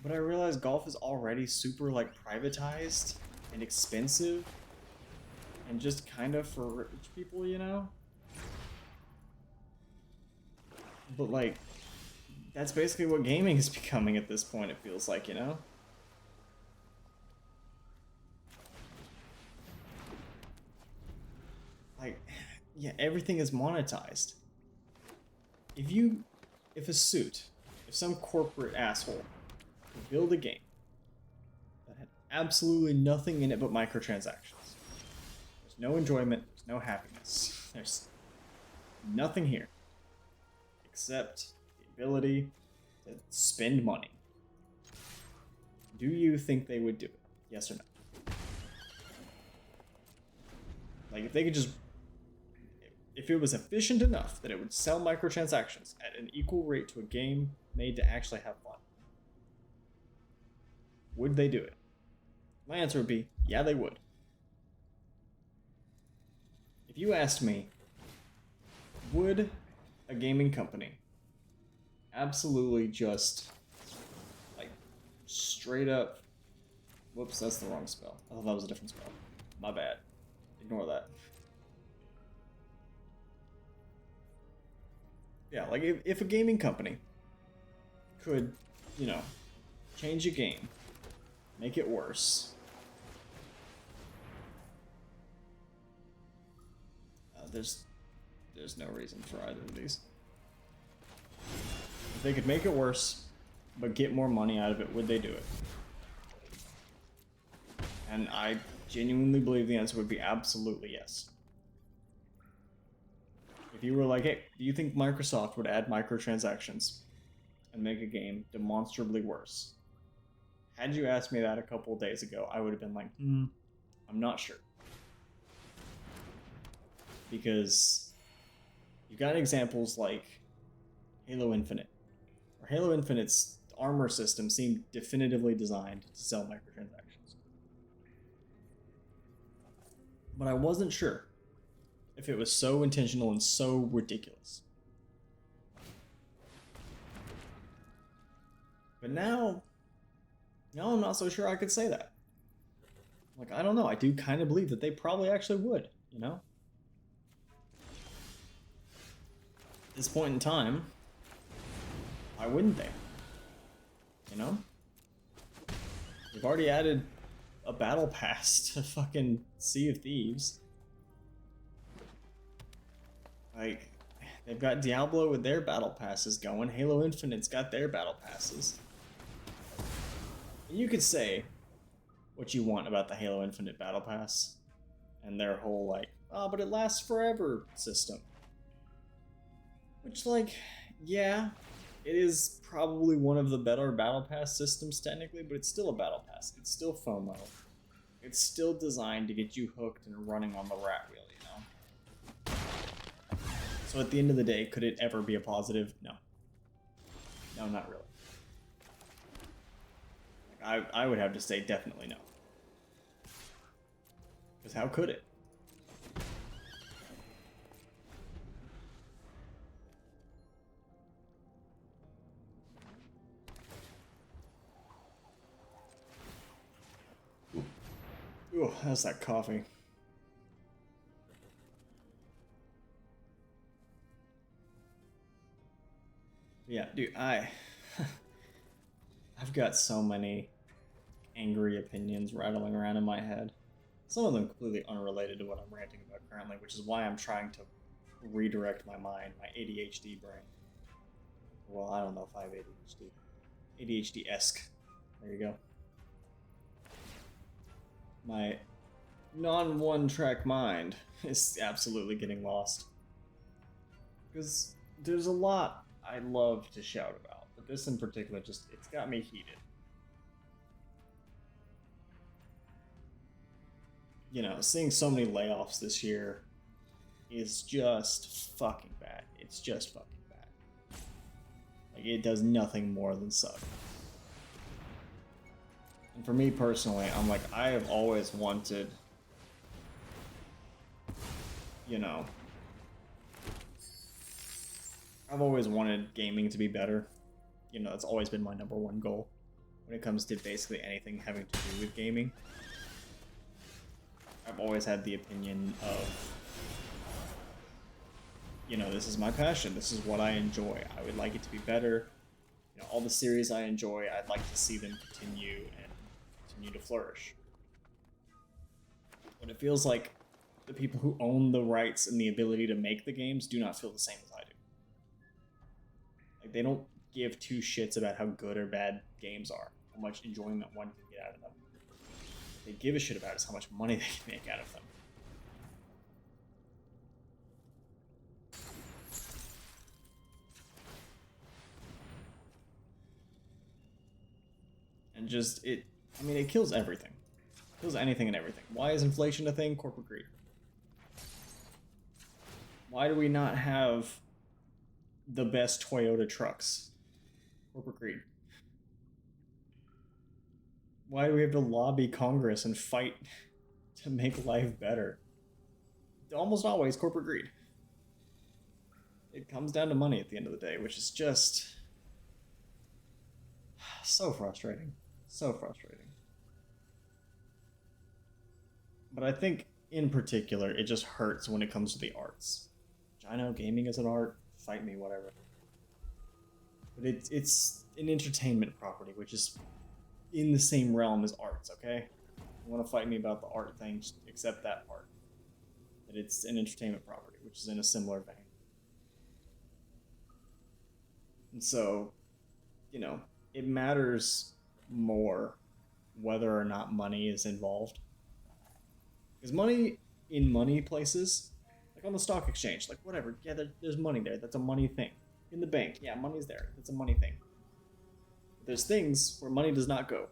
but I realized golf is already super, like, privatized and expensive and just kind of for rich people, you know? But, like, that's basically what gaming is becoming at this point, it feels like, you know? Like, yeah, everything is monetized. If some corporate asshole could build a game that had absolutely nothing in it but microtransactions, there's no enjoyment, there's no happiness, there's nothing here except the ability to spend money. Do you think they would do it? Yes or no? Like, if they could just, if it was efficient enough that it would sell microtransactions at an equal rate to a game made to actually have fun, would they do it? My answer would be, yeah, they would. If you asked me, would a gaming company absolutely just, like, straight up, whoops, that's the wrong spell. I thought that was a different spell. My bad. Ignore that. Yeah, like, if a gaming company could, you know, change a game, make it worse, there's no reason for either of these. If they could make it worse, but get more money out of it, would they do it? And I genuinely believe the answer would be absolutely yes. If you were like, hey, do you think Microsoft would add microtransactions and make a game demonstrably worse? Had you asked me that a couple of days ago, I would have been like, I'm not sure. Because you've got examples like Halo Infinite, where Halo Infinite's armor system seemed definitively designed to sell microtransactions. But I wasn't sure if it was so intentional and so ridiculous. But now I'm not so sure I could say that. Like, I don't know, I do kind of believe that they probably actually would, you know? At this point in time, why wouldn't they? You know? They've already added a battle pass to fucking Sea of Thieves. Like, they've got Diablo with their battle passes going. Halo Infinite's got their battle passes. And you could say what you want about the Halo Infinite battle pass and their whole, like, oh, but it lasts forever system. Which, like, yeah, it is probably one of the better battle pass systems technically, but it's still a battle pass. It's still FOMO. It's still designed to get you hooked and running on the rat wheel, you know? So at the end of the day, could it ever be a positive? No. No, not really. I would have to say definitely no. Because how could it? Ooh, that's that coffee. Yeah, dude, I've got so many angry opinions rattling around in my head. Some of them completely unrelated to what I'm ranting about currently, which is why I'm trying to redirect my mind, my ADHD brain. Well, I don't know if I have ADHD. ADHD-esque. There you go. My non-one-track mind is absolutely getting lost. Because there's a lot I love to shout about, but this in particular it's got me heated. You know, seeing so many layoffs this year is just fucking bad. It's just fucking bad. Like, it does nothing more than suck. And for me personally, I'm like, I have always wanted, you know, I've always wanted gaming to be better. You know, that's always been my number one goal when it comes to basically anything having to do with gaming. I've always had the opinion of, you know, this is my passion. This is what I enjoy. I would like it to be better. You know, all the series I enjoy, I'd like to see them continue and continue to flourish. But it feels like the people who own the rights and the ability to make the games do not feel the same as I do. Like, they don't give two shits about how good or bad games are, how much enjoyment one can get out of them. What they give a shit about is how much money they can make out of them. And just, it kills everything. It kills anything and everything. Why is inflation a thing? Corporate greed. Why do we not have the best Toyota trucks? Corporate greed. Why do we have to lobby Congress and fight to make life better? Almost always corporate greed. It comes down to money at the end of the day, which is just so frustrating. So frustrating. But I think, in particular, it just hurts when it comes to the arts. Which I know gaming is an art, fight me, whatever. But it's an entertainment property, which is in the same realm as arts, okay? You want to fight me about the art thing, just accept that part. That it's an entertainment property, which is in a similar vein. And so, you know, it matters more whether or not money is involved. Because money in money places, like on the stock exchange, like whatever, yeah, there's money there. That's a money thing. In the bank, yeah, money's there. That's a money thing. But there's things where money does not go.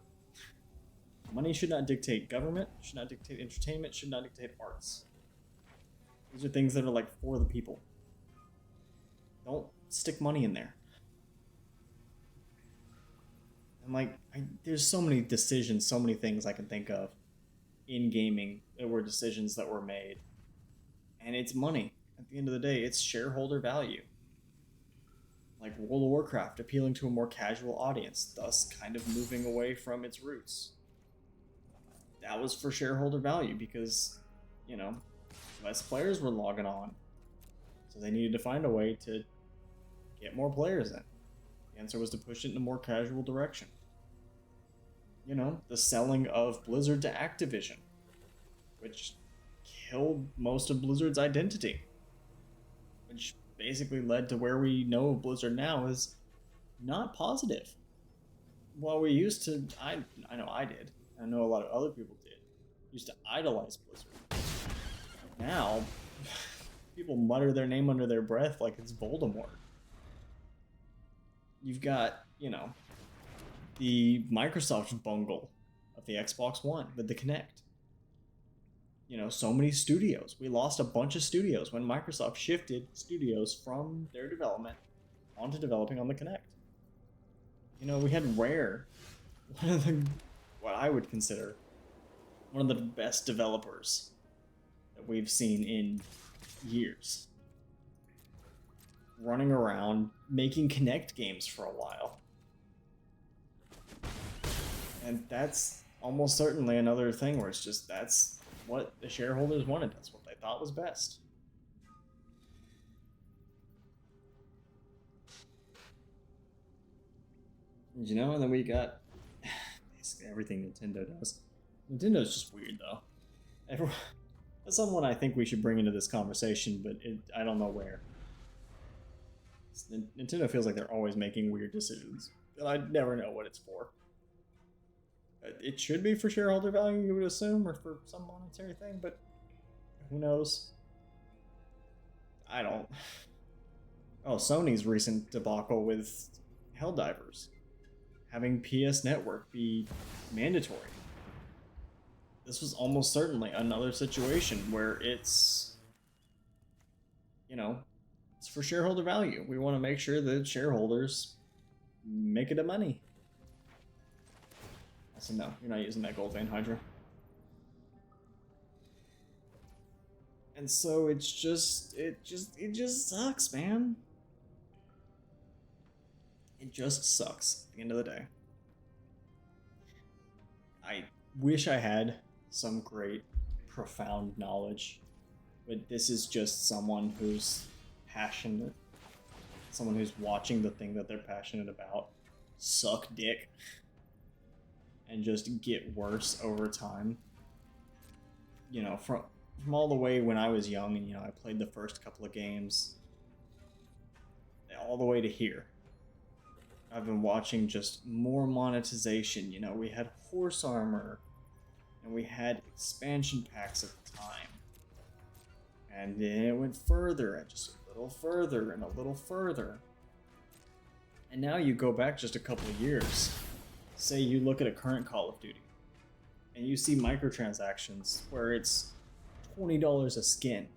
Money should not dictate government, should not dictate entertainment, should not dictate arts. These are things that are like for the people. Don't stick money in there. And like, there's so many decisions, so many things I can think of in gaming that were decisions that were made. And it's money. At the end of the day, it's shareholder value. Like World of Warcraft appealing to a more casual audience, thus kind of moving away from its roots. That was for shareholder value because, you know, less players were logging on. So they needed to find a way to get more players in. The answer was to push it in a more casual direction. You know, the selling of Blizzard to Activision, which killed most of Blizzard's identity, which basically led to where we know of Blizzard now is not positive. While we used to, I know I did, I know a lot of other people did, used to idolize Blizzard. Now, people mutter their name under their breath like it's Voldemort. You've got, you know, the Microsoft bungle of the Xbox One with the Kinect. You know, so many studios. We lost a bunch of studios when Microsoft shifted studios from their development onto developing on the Kinect. You know, we had Rare, one of the, what I would consider one of the best developers that we've seen in years, running around making Kinect games for a while. And that's almost certainly another thing where it's just, that's what the shareholders wanted. That's what they thought was best. You know, and then we got basically everything Nintendo does. Nintendo's just weird, though. Everyone, that's someone I think we should bring into this conversation, but I don't know where. Nintendo feels like they're always making weird decisions, and I never know what it's for. It should be for shareholder value, you would assume, or for some monetary thing, but who knows? I don't. Oh, Sony's recent debacle with Helldivers, having PS Network be mandatory. This was almost certainly another situation where it's, you know, it's for shareholder value. We want to make sure that shareholders make it a money. Also, no, you're not using that gold vein Hydra. And so it just sucks, man. It just sucks at the end of the day. I wish I had some great, profound knowledge, but this is just someone who's passionate, someone who's watching the thing that they're passionate about suck dick and just get worse over time. You know, from all the way when I was young and, you know, I played the first couple of games, all the way to here. I've been watching just more monetization. You know, we had horse armor, and we had expansion packs at the time. And then it went further, and just a little further, and a little further. And now you go back just a couple of years. Say you look at a current Call of Duty, and you see microtransactions where it's $20 a skin.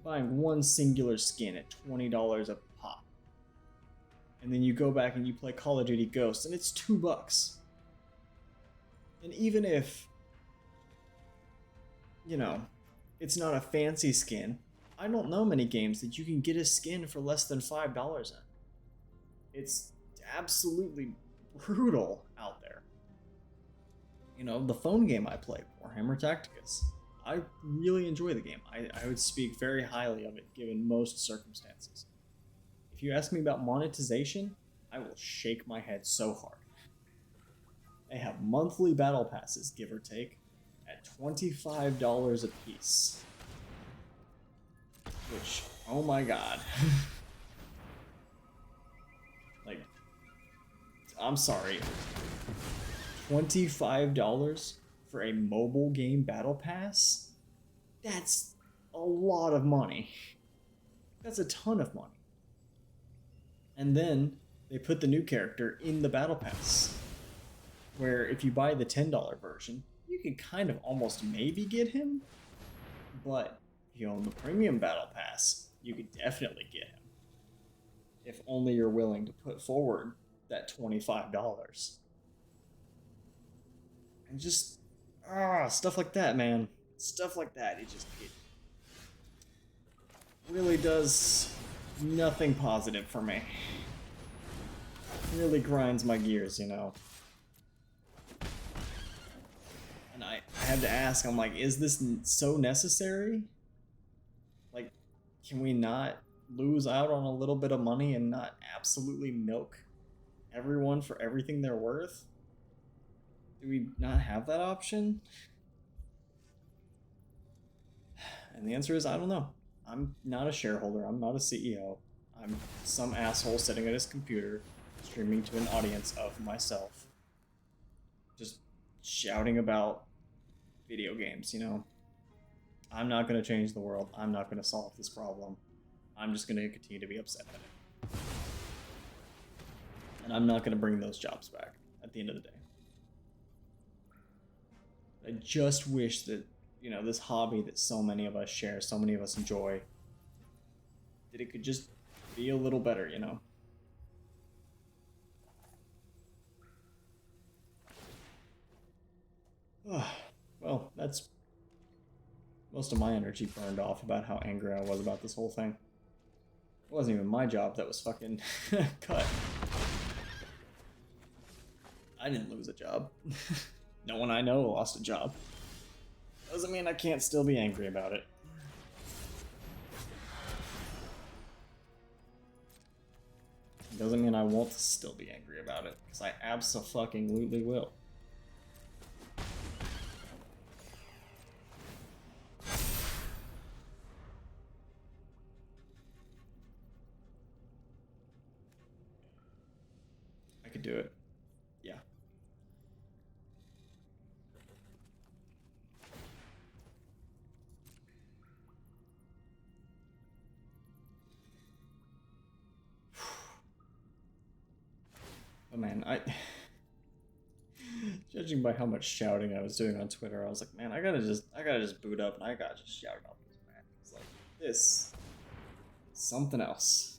Buying one singular skin at $20 a pop. And then you go back and you play Call of Duty Ghosts, and it's $2. And even if, you know, it's not a fancy skin, I don't know many games that you can get a skin for less than $5 in. It's absolutely brutal out there. You know, the phone game I play, Warhammer Tacticus, I really enjoy the game. I would speak very highly of it given most circumstances. If you ask me about monetization, I will shake my head so hard. They have monthly battle passes, give or take, at $25 a piece. Which, oh my god. Like, I'm sorry. $25 for a mobile game battle pass? That's a lot of money. That's a ton of money. And then they put the new character in the battle pass, where if you buy the $10 version, you can kind of almost maybe get him, but if you own the premium battle pass, you could definitely get him. If only you're willing to put forward that $25. And just, stuff like that, man. Stuff like that, it really does nothing positive for me. It really grinds my gears, you know. And I had to ask, I'm like, is this so necessary? Like, can we not lose out on a little bit of money and not absolutely milk everyone for everything they're worth? Do we not have that option? And the answer is, I don't know. I'm not a shareholder. I'm not a CEO. I'm some asshole sitting at his computer, streaming to an audience of myself, just shouting about video games, you know? I'm not going to change the world. I'm not going to solve this problem. I'm just going to continue to be upset at it. And I'm not going to bring those jobs back at the end of the day. I just wish that, you know, this hobby that so many of us share, so many of us enjoy, that it could just be a little better, you know? Well, that's most of my energy burned off about how angry I was about this whole thing. It wasn't even my job that was fucking cut. I didn't lose a job. No one I know lost a job. Doesn't mean I can't still be angry about it. Doesn't mean I won't still be angry about it, because I abso-fucking-lutely will. I could do it. Yeah. Oh man, judging by how much shouting I was doing on Twitter, I was like, man, I gotta just boot up and I gotta just shout out this man. It's like this something else.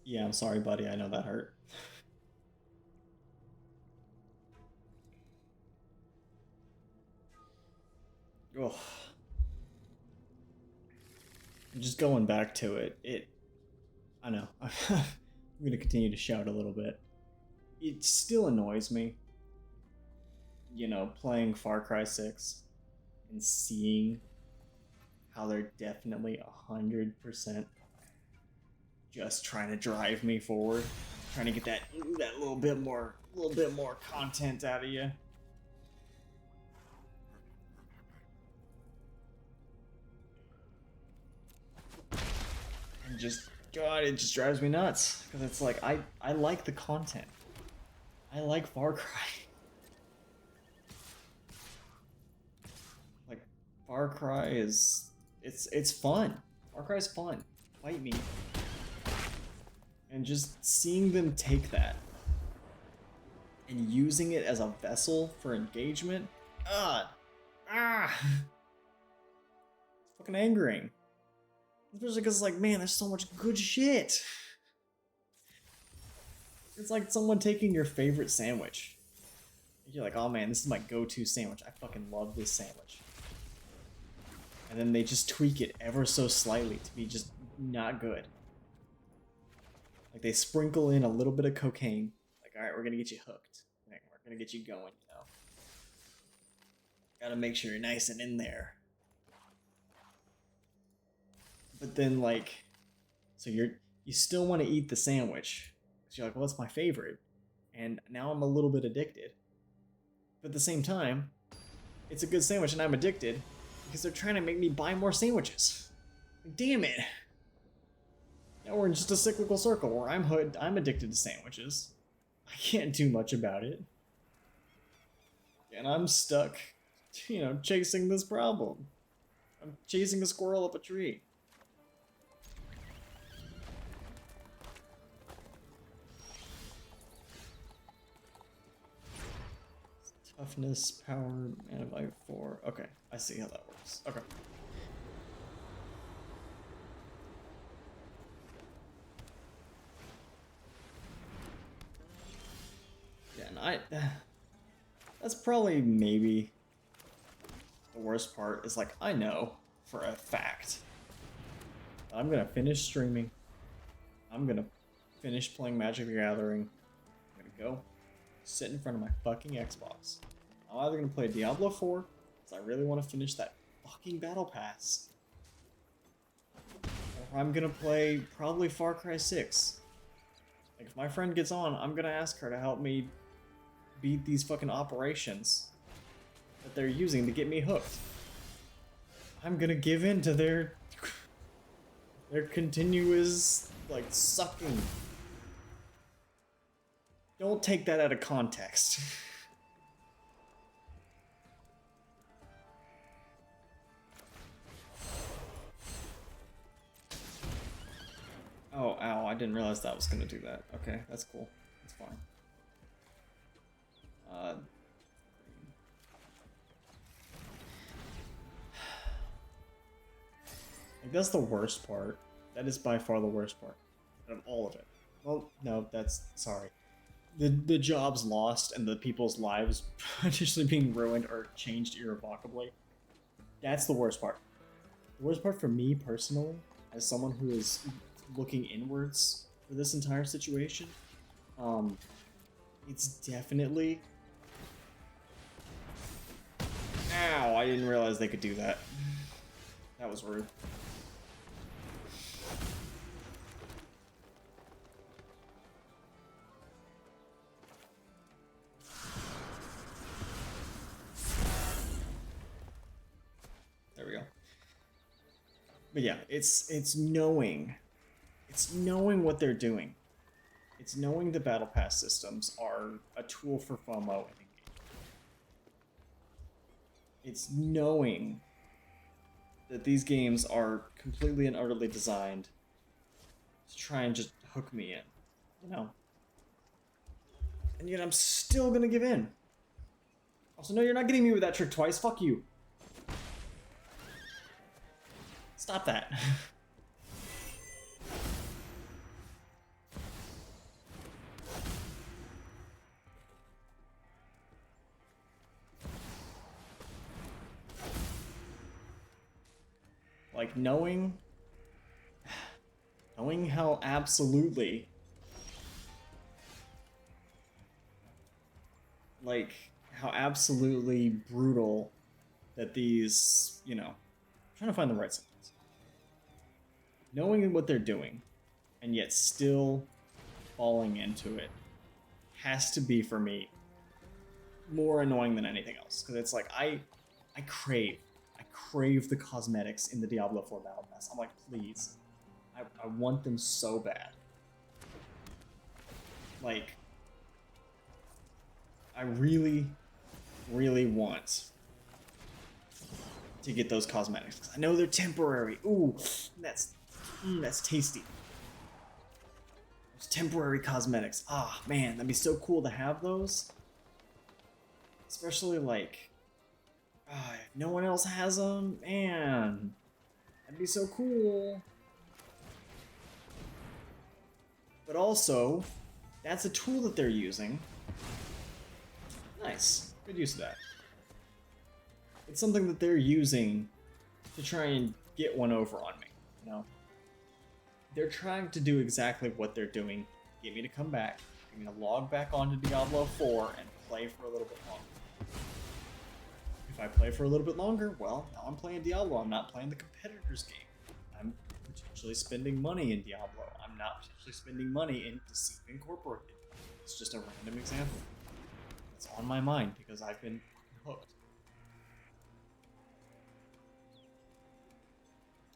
Yeah, I'm sorry, buddy. I know that hurt. Oh, just going back to it. I know. I'm gonna continue to shout a little bit. It still annoys me, playing Far Cry 6 and seeing how they're definitely 100% just trying to drive me forward, trying to get that little bit more content out of you. And just God, it just drives me nuts because it's like I like the content. I like Far Cry. Like Far Cry is it's fun. Far Cry is fun. Fight me. And just seeing them take that and using it as a vessel for engagement, it's fucking angering. Especially because, like, man, there's so much good shit. It's like someone taking your favorite sandwich. You're like, oh man, this is my go-to sandwich. I fucking love this sandwich. And then they just tweak it ever so slightly to be just not good. Like they sprinkle in a little bit of cocaine. Like, all right, we're gonna get you hooked. Like, we're gonna get you going, Gotta make sure you're nice and in there. But then, like, so you still want to eat the sandwich. So you're like, well, it's my favorite. And now I'm a little bit addicted. But at the same time, it's a good sandwich and I'm addicted because they're trying to make me buy more sandwiches. Like, damn it. Now we're in just a cyclical circle where I'm addicted to sandwiches. I can't do much about it. And I'm stuck, chasing this problem. I'm chasing a squirrel up a tree. Toughness, power, mana value 4. Okay, I see how that works. Okay. Yeah, and that's probably maybe the worst part is like, I know for a fact I'm gonna finish streaming. I'm gonna finish playing Magic the Gathering. I'm gonna go sit in front of my fucking Xbox. I'm either gonna play Diablo 4, because I really want to finish that fucking Battle Pass, or I'm gonna play probably Far Cry 6. Like, if my friend gets on, I'm gonna ask her to help me beat these fucking operations that they're using to get me hooked. I'm gonna give in to their continuous, like, sucking. Don't take that out of context. Oh, ow, I didn't realize that was gonna do that. Okay, that's cool. That's fine. Like, that's the worst part. That is by far the worst part of all of it. Well, no, sorry. The jobs lost and the people's lives potentially being ruined or changed irrevocably. That's the worst part. The worst part for me personally, as someone who is looking inwards for this entire situation. It's definitely... Ow, I didn't realize they could do that. That was rude. There we go. But yeah, it's knowing what they're doing. It's knowing the battle pass systems are a tool for FOMO in the game. It's knowing that these games are completely and utterly designed to try and just hook me in, you know? And yet I'm still gonna give in. Also, no, you're not getting me with that trick twice. Fuck you. Stop that. Like, knowing how absolutely, like, how absolutely brutal that these, you know, I'm trying to find the right sentence. Knowing what they're doing, and yet still falling into it, has to be, for me, more annoying than anything else. Because it's like, I crave the cosmetics in the Diablo 4 Battle Pass. I'm like, please. I want them so bad. Like, I really, really want to get those cosmetics. Because I know they're temporary. Ooh, that's tasty. Those temporary cosmetics. Ah, man, that'd be so cool to have those. Especially, like, if no one else has them, man, that'd be so cool. But also, that's a tool that they're using. Nice. Good use of that. It's something that they're using to try and get one over on me, you know? They're trying to do exactly what they're doing. Get me to come back, get me to log back onto Diablo 4 and play for a little bit longer. If I play for a little bit longer, well, now I'm playing Diablo. I'm not playing the competitor's game. I'm potentially spending money in Diablo. I'm not potentially spending money in Deceive Incorporated. It's just a random example. It's on my mind because I've been hooked.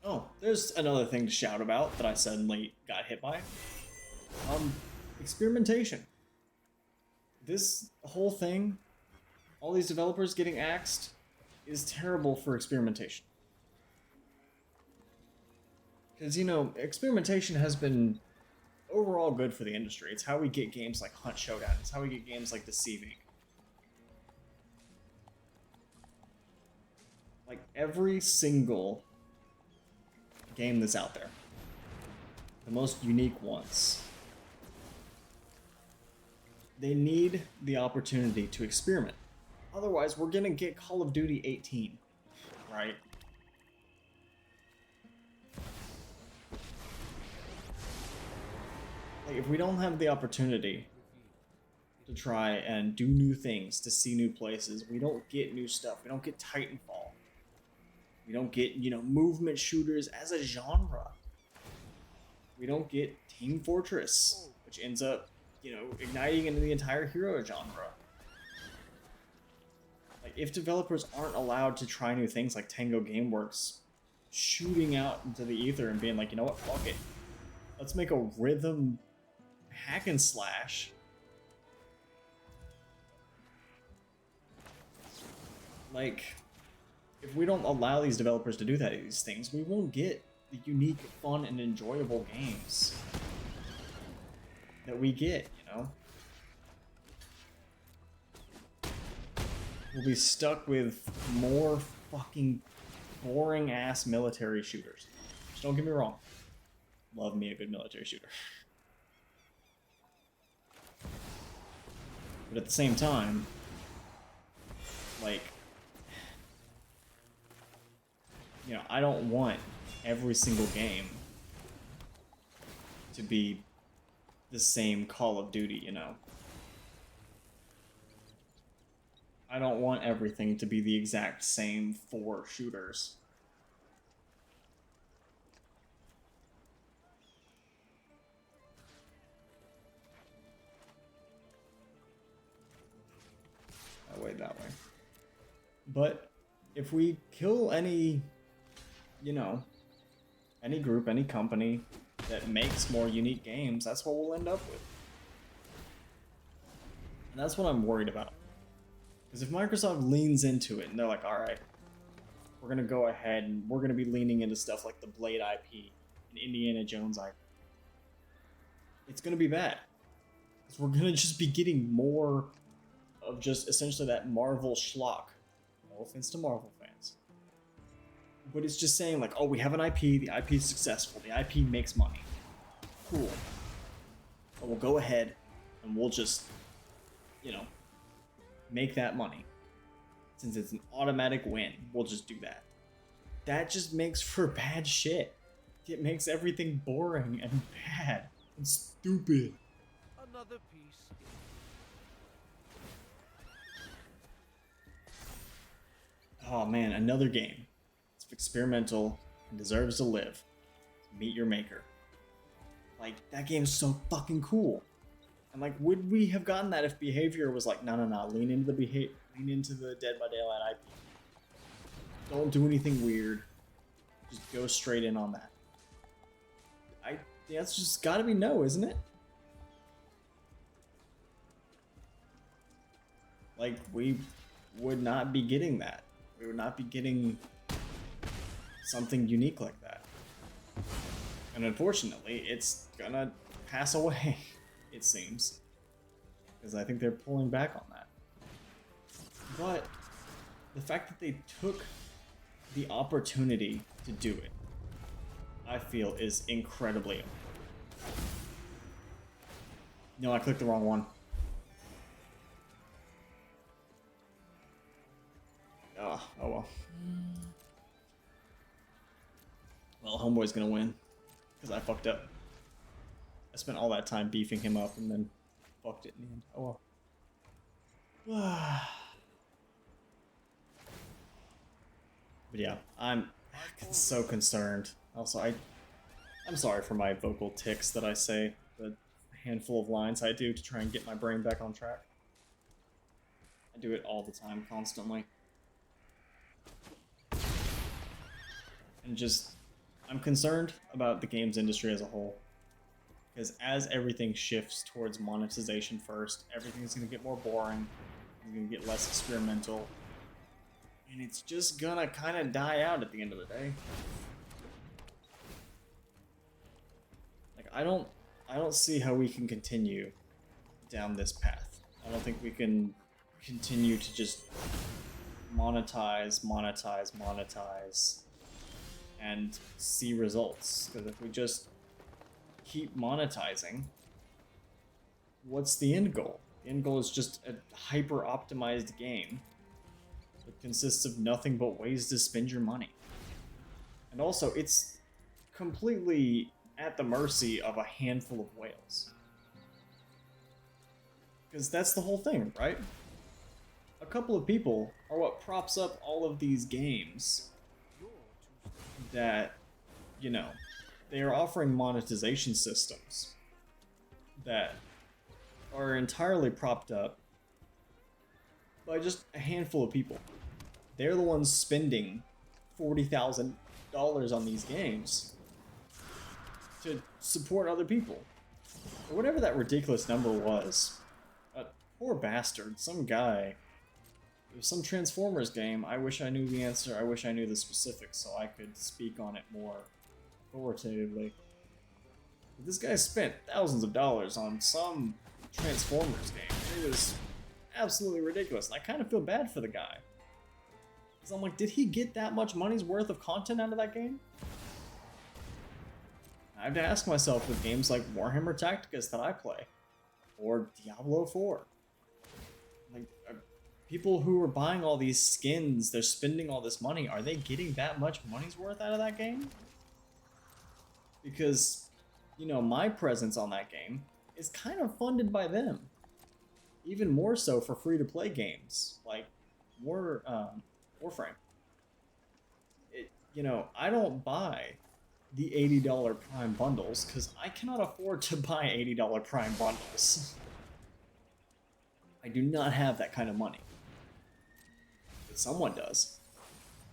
Oh, there's another thing to shout about that I suddenly got hit by. Experimentation. This whole thing, all these developers getting axed, is terrible for experimentation. Because, you know, experimentation has been overall good for the industry. It's how we get games like Hunt Showdown. It's how we get games like Deceiving. Like, every single game that's out there, the most unique ones, they need the opportunity to experiment. Otherwise, we're gonna get Call of Duty 18, right? Like, if we don't have the opportunity to try and do new things, to see new places, we don't get new stuff. We don't get Titanfall. We don't get, you know, movement shooters as a genre. We don't get Team Fortress, which ends up, you know, igniting into the entire hero genre. Like, if developers aren't allowed to try new things like Tango Gameworks shooting out into the ether and being like, you know what, fuck it. Let's make a rhythm hack and slash. Like, if we don't allow these developers to do these things, we won't get the unique, fun, and enjoyable games that we get, you know? We'll be stuck with more fucking boring-ass military shooters. Just don't get me wrong. Love me a good military shooter. But at the same time, like, you know, I don't want every single game to be the same Call of Duty, you know. I don't want everything to be the exact same for shooters. That way. But if we kill any, you know, any group, any company that makes more unique games, that's what we'll end up with. And that's what I'm worried about. Because if Microsoft leans into it and they're like, all right, we're going to go ahead and we're going to be leaning into stuff like the Blade IP and Indiana Jones IP, it's going to be bad. Because we're going to just be getting more of just essentially that Marvel schlock. No offense to Marvel fans. But it's just saying like, oh, we have an IP, the IP is successful, the IP makes money. Cool. But we'll go ahead and we'll just, you know, make that money. Since it's an automatic win, we'll just do that. That just makes for bad shit. It makes everything boring and bad and stupid. Another piece. Oh man, another game. It's experimental and deserves to live. Meet your maker. Like, that game's so fucking cool. And like, would we have gotten that if behavior was like, no, lean into the Dead by Daylight IP. Don't do anything weird. Just go straight in on that. That's just gotta be no, isn't it? Like, we would not be getting that. We would not be getting something unique like that. And unfortunately, it's gonna pass away, it seems. Because I think they're pulling back on that. But the fact that they took the opportunity to do it, I feel, is incredibly important. No, I clicked the wrong one. Oh well. Well, Homeboy's gonna win. Because I fucked up. I spent all that time beefing him up and then fucked it in the end. Oh well. But yeah, I'm so concerned. Also, I'm sorry for my vocal tics that I say, the handful of lines I do to try and get my brain back on track. I do it all the time, constantly. And just, I'm concerned about the games industry as a whole. Because as everything shifts towards monetization first, everything's going to get more boring, it's going to get less experimental, and it's just going to kind of die out at the end of the day. Like, I don't see how we can continue down this path. I don't think we can continue to just monetize, and see results. Because if we just keep monetizing, what's the end goal? The end goal is just a hyper-optimized game that consists of nothing but ways to spend your money. And also, it's completely at the mercy of a handful of whales. Because that's the whole thing, right? A couple of people are what props up all of these games that, you know, they are offering monetization systems that are entirely propped up by just a handful of people. They're the ones spending $40,000 on these games to support other people. Or whatever that ridiculous number was. A poor bastard, some guy. It was some Transformers game. I wish I knew the answer. I wish I knew the specifics so I could speak on it more authoritatively. But this guy spent thousands of dollars on some Transformers game. It was absolutely ridiculous, and I kind of feel bad for the guy. Because I'm like, did he get that much money's worth of content out of that game? I have to ask myself with games like Warhammer Tacticus that I play, or Diablo 4. Like, people who are buying all these skins, they're spending all this money, are they getting that much money's worth out of that game? Because, you know, my presence on that game is kind of funded by them. Even more so for free-to-play games like Warframe. I don't buy the $80 Prime bundles because I cannot afford to buy $80 Prime bundles. I do not have that kind of money. But someone does.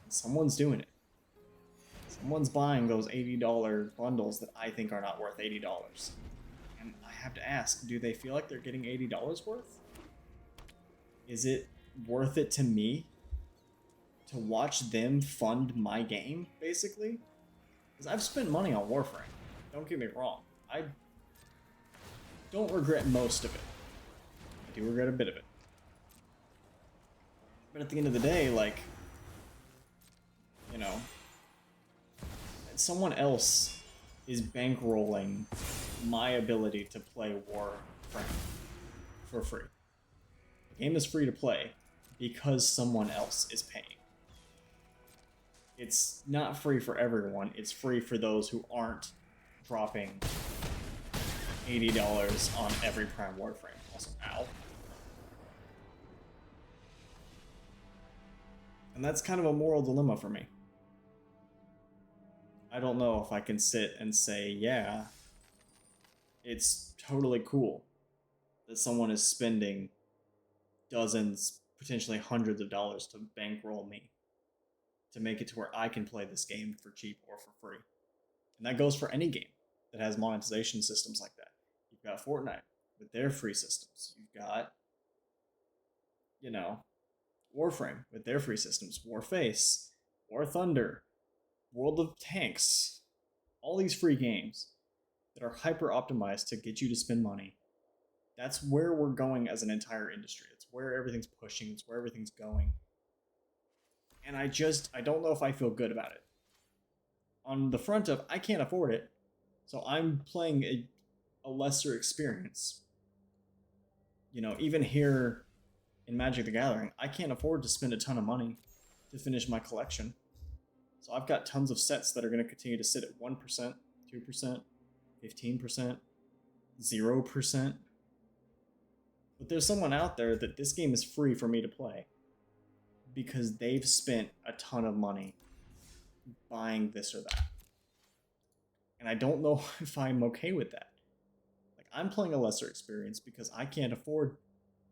Someone's doing it. Someone's buying those $80 bundles that I think are not worth $80. And I have to ask, do they feel like they're getting $80 worth? Is it worth it to me to watch them fund my game, basically? Because I've spent money on Warframe. Don't get me wrong. I don't regret most of it. I do regret a bit of it. But at the end of the day, like, someone else is bankrolling my ability to play Warframe for free. The game is free to play because someone else is paying. It's not free for everyone. It's free for those who aren't dropping $80 on every Prime Warframe. Also, ow. And that's kind of a moral dilemma for me. I don't know if I can sit and say, yeah, it's totally cool that someone is spending dozens, potentially hundreds of dollars to bankroll me, to make it to where I can play this game for cheap or for free. And that goes for any game that has monetization systems like that. You've got Fortnite with their free systems. You've got, Warframe with their free systems. Warface, War Thunder, World of Tanks. All these free games that are hyper optimized to get you to spend money. That's where we're going as an entire industry. It's where everything's pushing. It's where everything's going. And I don't know if I feel good about it. On the front of, I can't afford it, so I'm playing a lesser experience. Even here in Magic the Gathering, I can't afford to spend a ton of money to finish my collection. So I've got tons of sets that are going to continue to sit at 1%, 2%, 15%, 0%. But there's someone out there that this game is free for me to play because they've spent a ton of money buying this or that. And I don't know if I'm okay with that. Like, I'm playing a lesser experience because I can't afford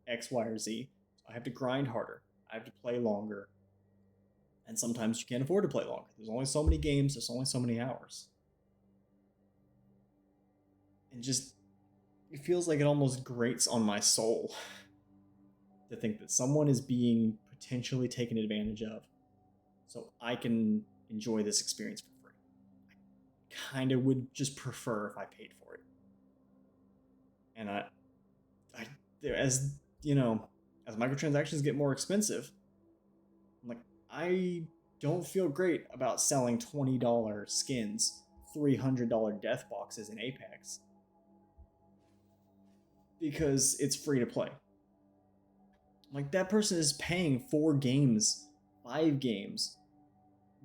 X, Y, or Z. So I have to grind harder. I have to play longer. And sometimes you can't afford to play longer. There's only so many games. There's only so many hours. And it feels like it almost grates on my soul to think that someone is being potentially taken advantage of so I can enjoy this experience for free. I kind of would just prefer if I paid for it. And as microtransactions get more expensive, I'm like, I don't feel great about selling $20 skins, $300 death boxes in Apex, because it's free to play. Like, that person is paying 5 games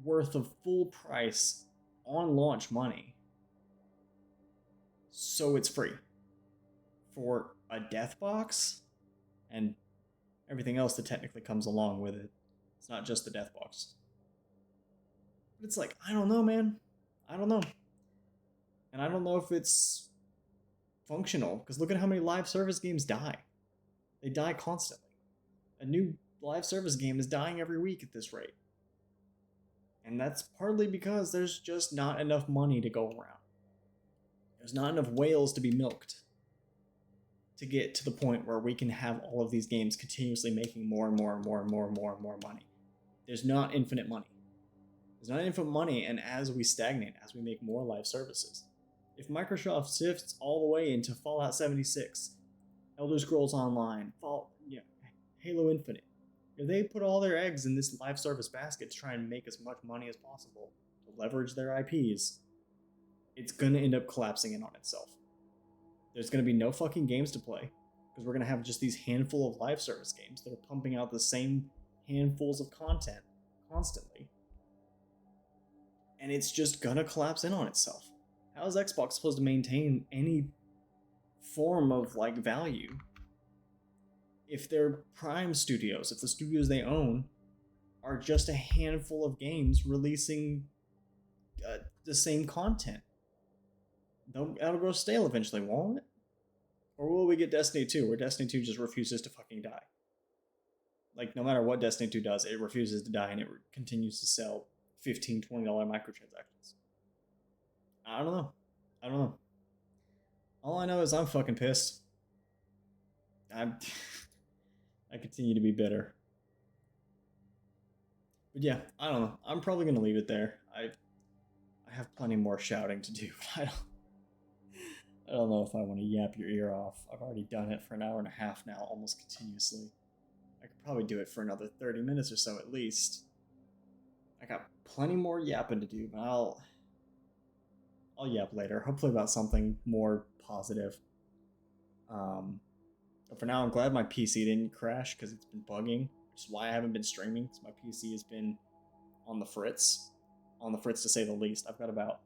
worth of full price on launch money, so it's free for a death box and everything else that technically comes along with it. It's not just the death box. But it's like, I don't know, man. I don't know. And I don't know if it's functional, because look at how many live service games die. They die constantly. A new live service game is dying every week at this rate. And that's partly because there's just not enough money to go around. There's not enough whales to be milked to get to the point where we can have all of these games continuously making more and more and more and more and more and more money. There's not infinite money. There's not infinite money, and as we stagnate, as we make more live services, if Microsoft shifts all the way into Fallout 76, Elder Scrolls Online, Halo Infinite, if they put all their eggs in this live service basket to try and make as much money as possible to leverage their IPs, it's going to end up collapsing in on itself. There's going to be no fucking games to play, because we're going to have just these handful of live service games that are pumping out the same handfuls of content constantly. And it's just going to collapse in on itself. How is Xbox supposed to maintain any form of like value. If they're prime studios, if the studios they own are just a handful of games releasing the same content, that'll grow stale eventually, won't it? Or will we get Destiny 2, where Destiny 2 just refuses to fucking die? Like, no matter what Destiny 2 does, it refuses to die and it continues to sell $15, $20 microtransactions. I don't know. I don't know. All I know is I'm fucking pissed. I continue to be bitter. But yeah, I don't know. I'm probably gonna leave it there. I have plenty more shouting to do, but I don't know if I want to yap your ear off. I've already done it for an hour and a half now, almost continuously. I could probably do it for another 30 minutes or so at least. I got plenty more yapping to do, but I'll yap later. Hopefully about something more positive. But for now, I'm glad my PC didn't crash because it's been bugging, which is why I haven't been streaming, because my PC has been on the fritz. On the fritz, to say the least. I've got about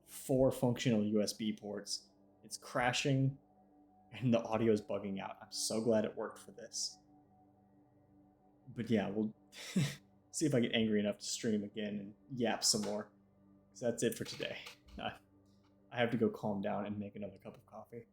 4 functional USB ports. It's crashing, and the audio is bugging out. I'm so glad it worked for this. But yeah, we'll see if I get angry enough to stream again and yap some more. So that's it for today. I have to go calm down and make another cup of coffee.